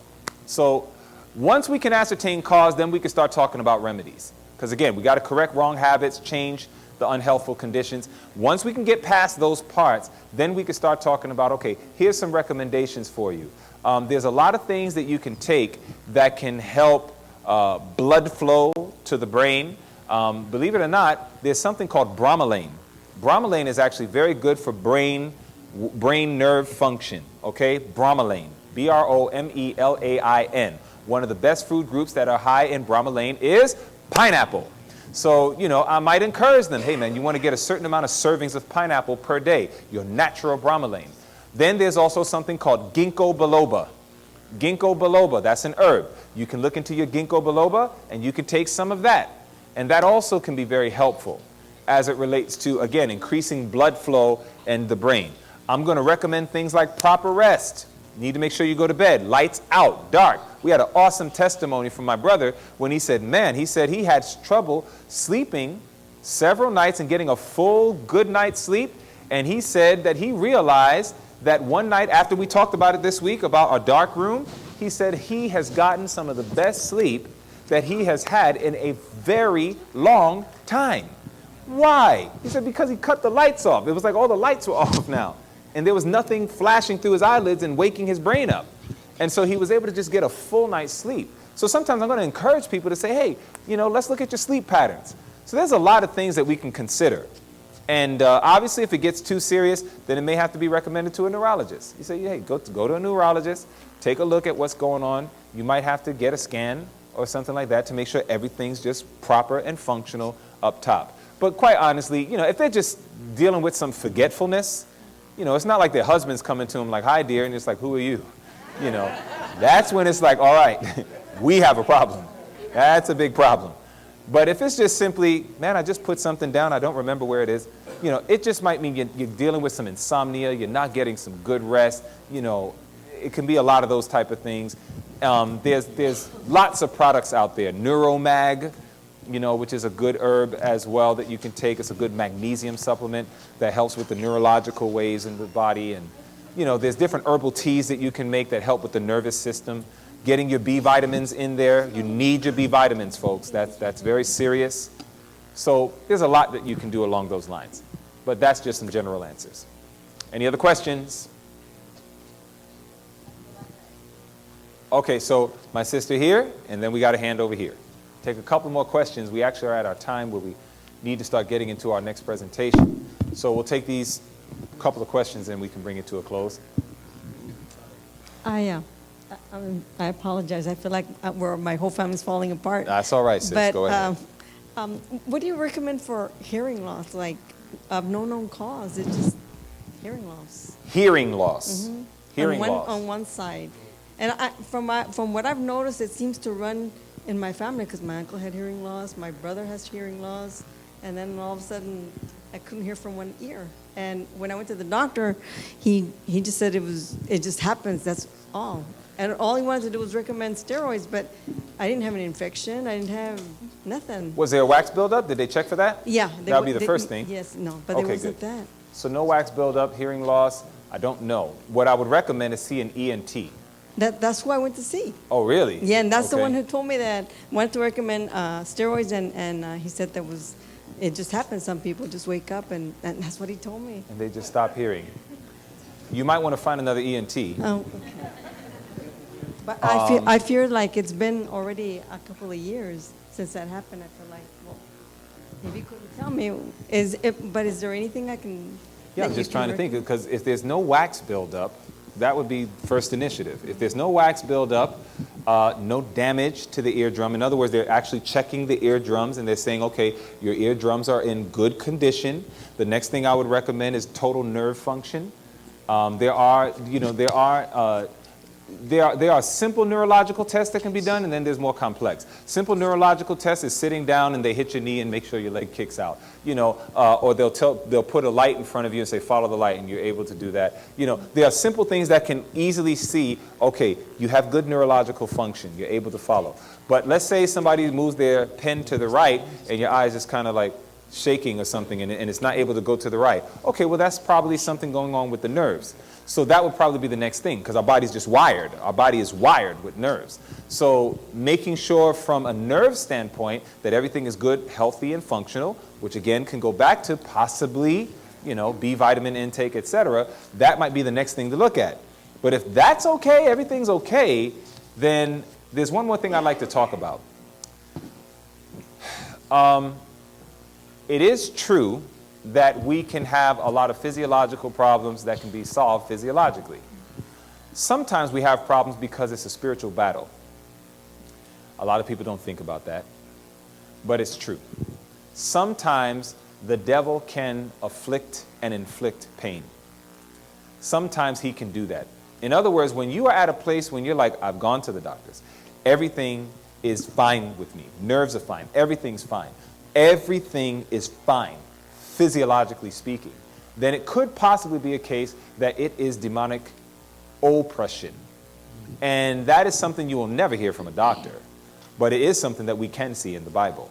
Speaker 1: So once we can ascertain cause, then we can start talking about remedies. Because again, we got to correct wrong habits, change the unhealthful conditions. Once we can get past those parts, then we can start talking about, okay, here's some recommendations for you. There's a lot of things that you can take that can help blood flow to the brain. Believe it or not, there's something called bromelain. Bromelain is actually very good for brain nerve function, okay? Bromelain, B-R-O-M-E-L-A-I-N. One of the best food groups that are high in bromelain is pineapple. So, you know, I might encourage them, hey man, you want to get a certain amount of servings of pineapple per day, your natural bromelain. Then there's also something called ginkgo biloba. Ginkgo biloba, that's an herb. You can look into your ginkgo biloba and you can take some of that. And that also can be very helpful. as it relates to, again, increasing blood flow and the brain. I'm going to recommend things like proper rest. You need to make sure you go to bed, lights out, dark. We had an awesome testimony from my brother when he said, man, he said he had trouble sleeping several nights and getting a full good night's sleep. And he said that he realized that one night after we talked about it this week, about a dark room, he said he has gotten some of the best sleep that he has had in a very long time. Why? He said because he cut the lights off. It was like all the lights were off now. And there was nothing flashing through his eyelids and waking his brain up. And so he was able to just get a full night's sleep. So sometimes I'm going to encourage people to say, hey, let's look at your sleep patterns. So there's a lot of things that we can consider. And obviously, if it gets too serious, then it may have to be recommended to a neurologist. You say, hey, go to a neurologist, take a look at what's going on. You might have to get a scan or something like that to make sure everything's just proper and functional up top. But quite honestly, if they're just dealing with some forgetfulness, it's not like their husband's coming to them like, hi, dear, and it's like, who are you? That's when it's like, all right, we have a problem. That's a big problem. But if it's just simply, man, I just put something down, I don't remember where it is, it just might mean you're dealing with some insomnia, you're not getting some good rest, it can be a lot of those type of things. There's lots of products out there. Neuromag, which is a good herb as well that you can take. It's a good magnesium supplement that helps with the neurological ways in the body. And, there's different herbal teas that you can make that help with the nervous system. Getting your B vitamins in there. You need your B vitamins, folks. That's very serious. So there's a lot that you can do along those lines. But that's just some general answers. Any other questions? Okay, so my sister here, and then we got a hand over here. Take a couple more questions. We actually are at our time where we need to start getting into our next presentation. So we'll take these couple of questions and we can bring it to a close.
Speaker 2: I apologize. I feel like my whole family's falling apart.
Speaker 1: That's all right, sis.
Speaker 2: But,
Speaker 1: go ahead.
Speaker 2: What do you recommend for hearing loss, like of no known cause? It's just hearing loss.
Speaker 1: Hearing loss.
Speaker 2: Mm-hmm.
Speaker 1: Hearing loss.
Speaker 2: On one side. And from what I've noticed, it seems to run in my family because my uncle had hearing loss, my brother has hearing loss, and then all of a sudden I couldn't hear from one ear. And when I went to the doctor, he just said it just happens, that's all. And all he wanted to do was recommend steroids, but I didn't have an infection, I didn't have nothing.
Speaker 1: Was there a wax buildup? Did they check for that?
Speaker 2: Yeah.
Speaker 1: That would be the first thing.
Speaker 2: Yes, no, but there wasn't that.
Speaker 1: So no wax buildup, hearing loss, I don't know. What I would recommend is see an ENT.
Speaker 2: That's who I went to see.
Speaker 1: Oh, really?
Speaker 2: Yeah, and that's the one who told me that, wanted to recommend steroids, and he said it just happens. Some people just wake up, and that's what he told me.
Speaker 1: And they just stop hearing. You might want to find another ENT.
Speaker 2: Oh, okay. But I fear like it's been already a couple of years since that happened. I feel like, well, if you couldn't tell me, but is there anything I can?
Speaker 1: Yeah, I'm just trying to think, because if there's no wax buildup, that would be first initiative. If there's no wax buildup, no damage to the eardrum. In other words, they're actually checking the eardrums and they're saying, okay, your eardrums are in good condition. The next thing I would recommend is total nerve function. There are simple neurological tests that can be done, and then there's more complex. Simple neurological test is sitting down and they hit your knee and make sure your leg kicks out. Or they'll put a light in front of you and say, follow the light, and you're able to do that. There are simple things that can easily see, okay, you have good neurological function, you're able to follow. But let's say somebody moves their pen to the right and your eyes just kind of like shaking or something, and it's not able to go to the right. Okay, well, that's probably something going on with the nerves. So that would probably be the next thing, because our body's just wired. Our body is wired with nerves. So making sure from a nerve standpoint that everything is good, healthy, and functional, which again can go back to possibly, B vitamin intake, etc. That might be the next thing to look at. But if that's okay, everything's okay, then there's one more thing I'd like to talk about. It is true that we can have a lot of physiological problems that can be solved physiologically. Sometimes we have problems because it's a spiritual battle. A lot of people don't think about that, but it's true. Sometimes the devil can afflict and inflict pain. Sometimes he can do that. In other words, when you are at a place when you're like, I've gone to the doctors, everything is fine with me, nerves are fine, everything's fine. Everything is fine. physiologically speaking, then it could possibly be a case that it is demonic oppression. And that is something you will never hear from a doctor, but it is something that we can see in the Bible.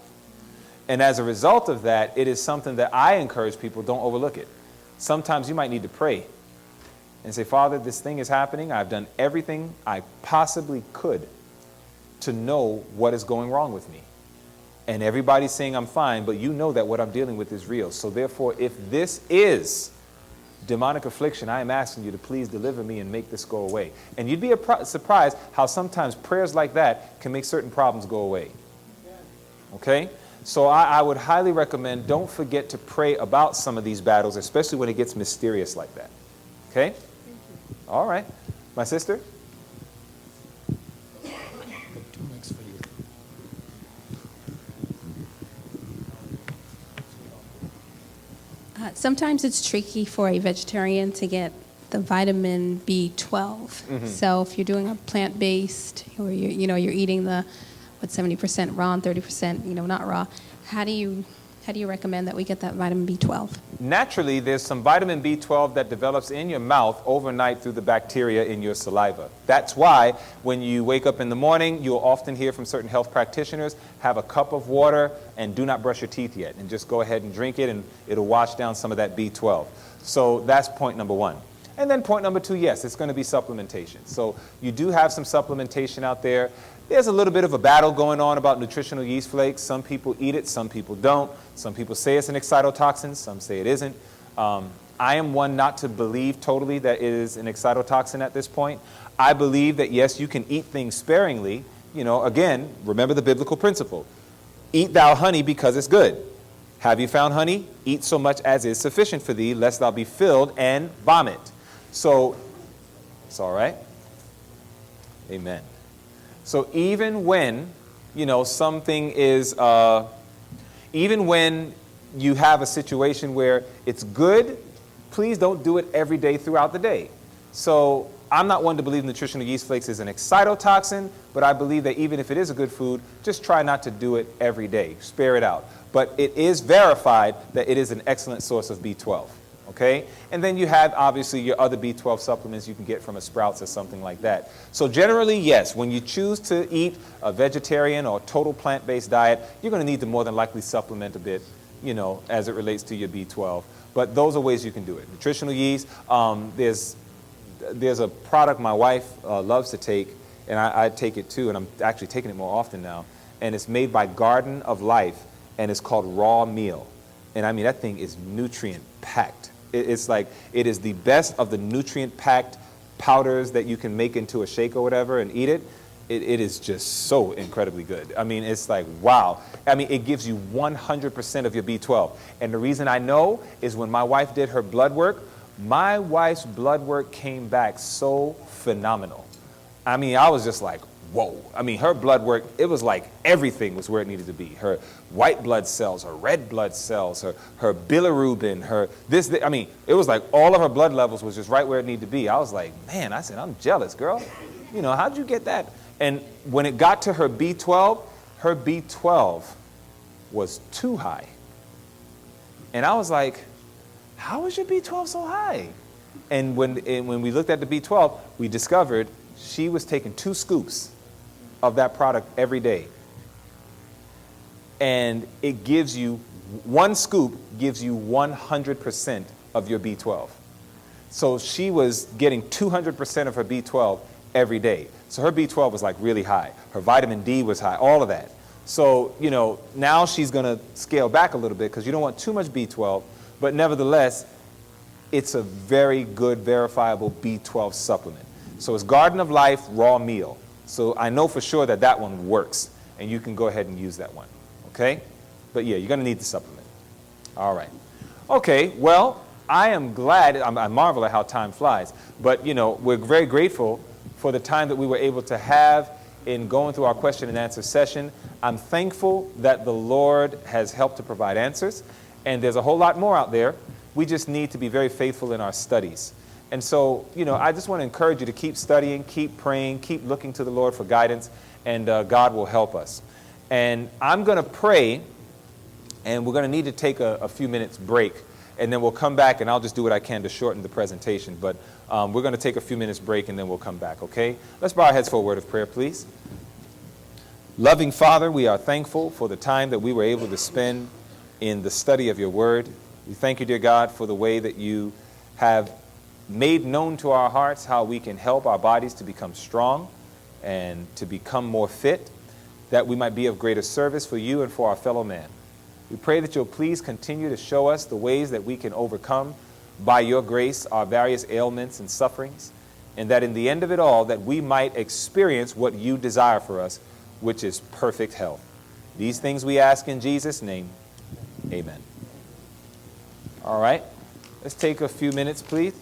Speaker 1: And as a result of that, it is something that I encourage people, don't overlook it. Sometimes you might need to pray and say, Father, this thing is happening. I've done everything I possibly could to know what is going wrong with me. And everybody's saying I'm fine, but you know that what I'm dealing with is real. So therefore, if this is demonic affliction, I am asking you to please deliver me and make this go away. And you'd be surprised how sometimes prayers like that can make certain problems go away. Okay? So I would highly recommend, don't forget to pray about some of these battles, especially when it gets mysterious like that. Okay? All right. My sister?
Speaker 16: Sometimes it's tricky for a vegetarian to get the vitamin B12.
Speaker 1: Mm-hmm.
Speaker 16: So if you're doing a plant-based, or you're eating the 70% raw and 30% not raw, how do you recommend that we get that vitamin B12?
Speaker 1: Naturally, there's some vitamin B12 that develops in your mouth overnight through the bacteria in your saliva. That's why when you wake up in the morning, you'll often hear from certain health practitioners, have a cup of water and do not brush your teeth yet, and just go ahead and drink it, and it'll wash down some of that B12. So that's point number one. And then point number two, yes, it's going to be supplementation. So you do have some supplementation out there. There's a little bit of a battle going on about nutritional yeast flakes. Some people eat it, some people don't. Some people say it's an excitotoxin, some say it isn't. I am one not to believe totally that it is an excitotoxin at this point. I believe that, yes, you can eat things sparingly. Again, remember the biblical principle. Eat thou honey because it's good. Have you found honey? Eat so much as is sufficient for thee, lest thou be filled and vomit. So, it's all right. Amen. So even when, something is, even when you have a situation where it's good, please don't do it every day throughout the day. So I'm not one to believe nutritional yeast flakes is an excitotoxin, but I believe that even if it is a good food, just try not to do it every day. Spare it out. But it is verified that it is an excellent source of B12. Okay? And then you have, obviously, your other B12 supplements you can get from a Sprouts or something like that. So generally, yes, when you choose to eat a vegetarian or total plant-based diet, you're going to need to more than likely supplement a bit, as it relates to your B12. But those are ways you can do it. Nutritional yeast, there's a product my wife loves to take, and I take it too, and I'm actually taking it more often now. And it's made by Garden of Life, and it's called Raw Meal. And I mean, that thing is nutrient-packed. It's like, it is the best of the nutrient-packed powders that you can make into a shake or whatever and eat it. It is just so incredibly good. I mean, it's like, wow. I mean, it gives you 100% of your B12. And the reason I know is when my wife did her blood work, my wife's blood work came back so phenomenal. I mean, I was just like, whoa. I mean, her blood work, it was like everything was where it needed to be. Her white blood cells, her red blood cells, her bilirubin, I mean, it was like all of her blood levels was just right where it needed to be. I was like, man, I said, I'm jealous, girl. How'd you get that? And when it got to her B12 was too high. And I was like, how is your B12 so high? And when we looked at the B12, we discovered she was taking 2 scoops of that product every day. And it gives you, 1 scoop gives you 100% of your B12. So she was getting 200% of her B12 every day. So her B12 was like really high. Her vitamin D was high, all of that. So, now she's going to scale back a little bit because you don't want too much B12, but nevertheless, it's a very good, verifiable B12 supplement. So it's Garden of Life Raw Meal. So I know for sure that one works, and you can go ahead and use that one, okay? But yeah, you're going to need the supplement. All right. Okay, well, I am glad, I marvel at how time flies, but, we're very grateful for the time that we were able to have in going through our question and answer session. I'm thankful that the Lord has helped to provide answers, and there's a whole lot more out there. We just need to be very faithful in our studies. And so, I just want to encourage you to keep studying, keep praying, keep looking to the Lord for guidance, and God will help us. And I'm going to pray, And we're going to need to take a few minutes break, and then we'll come back, and I'll just do what I can to shorten the presentation. But we're going to take a few minutes break, and then we'll come back, okay? Let's bow our heads for a word of prayer, please. Loving Father, we are thankful for the time that we were able to spend in the study of your word. We thank you, dear God, for the way that you have made known to our hearts how we can help our bodies to become strong and to become more fit, that we might be of greater service for you and for our fellow man. We pray that you'll please continue to show us the ways that we can overcome, by your grace, our various ailments and sufferings, and that in the end of it all, that we might experience what you desire for us, which is perfect health. These things we ask in Jesus' name. Amen. All right. Let's take a few minutes, please.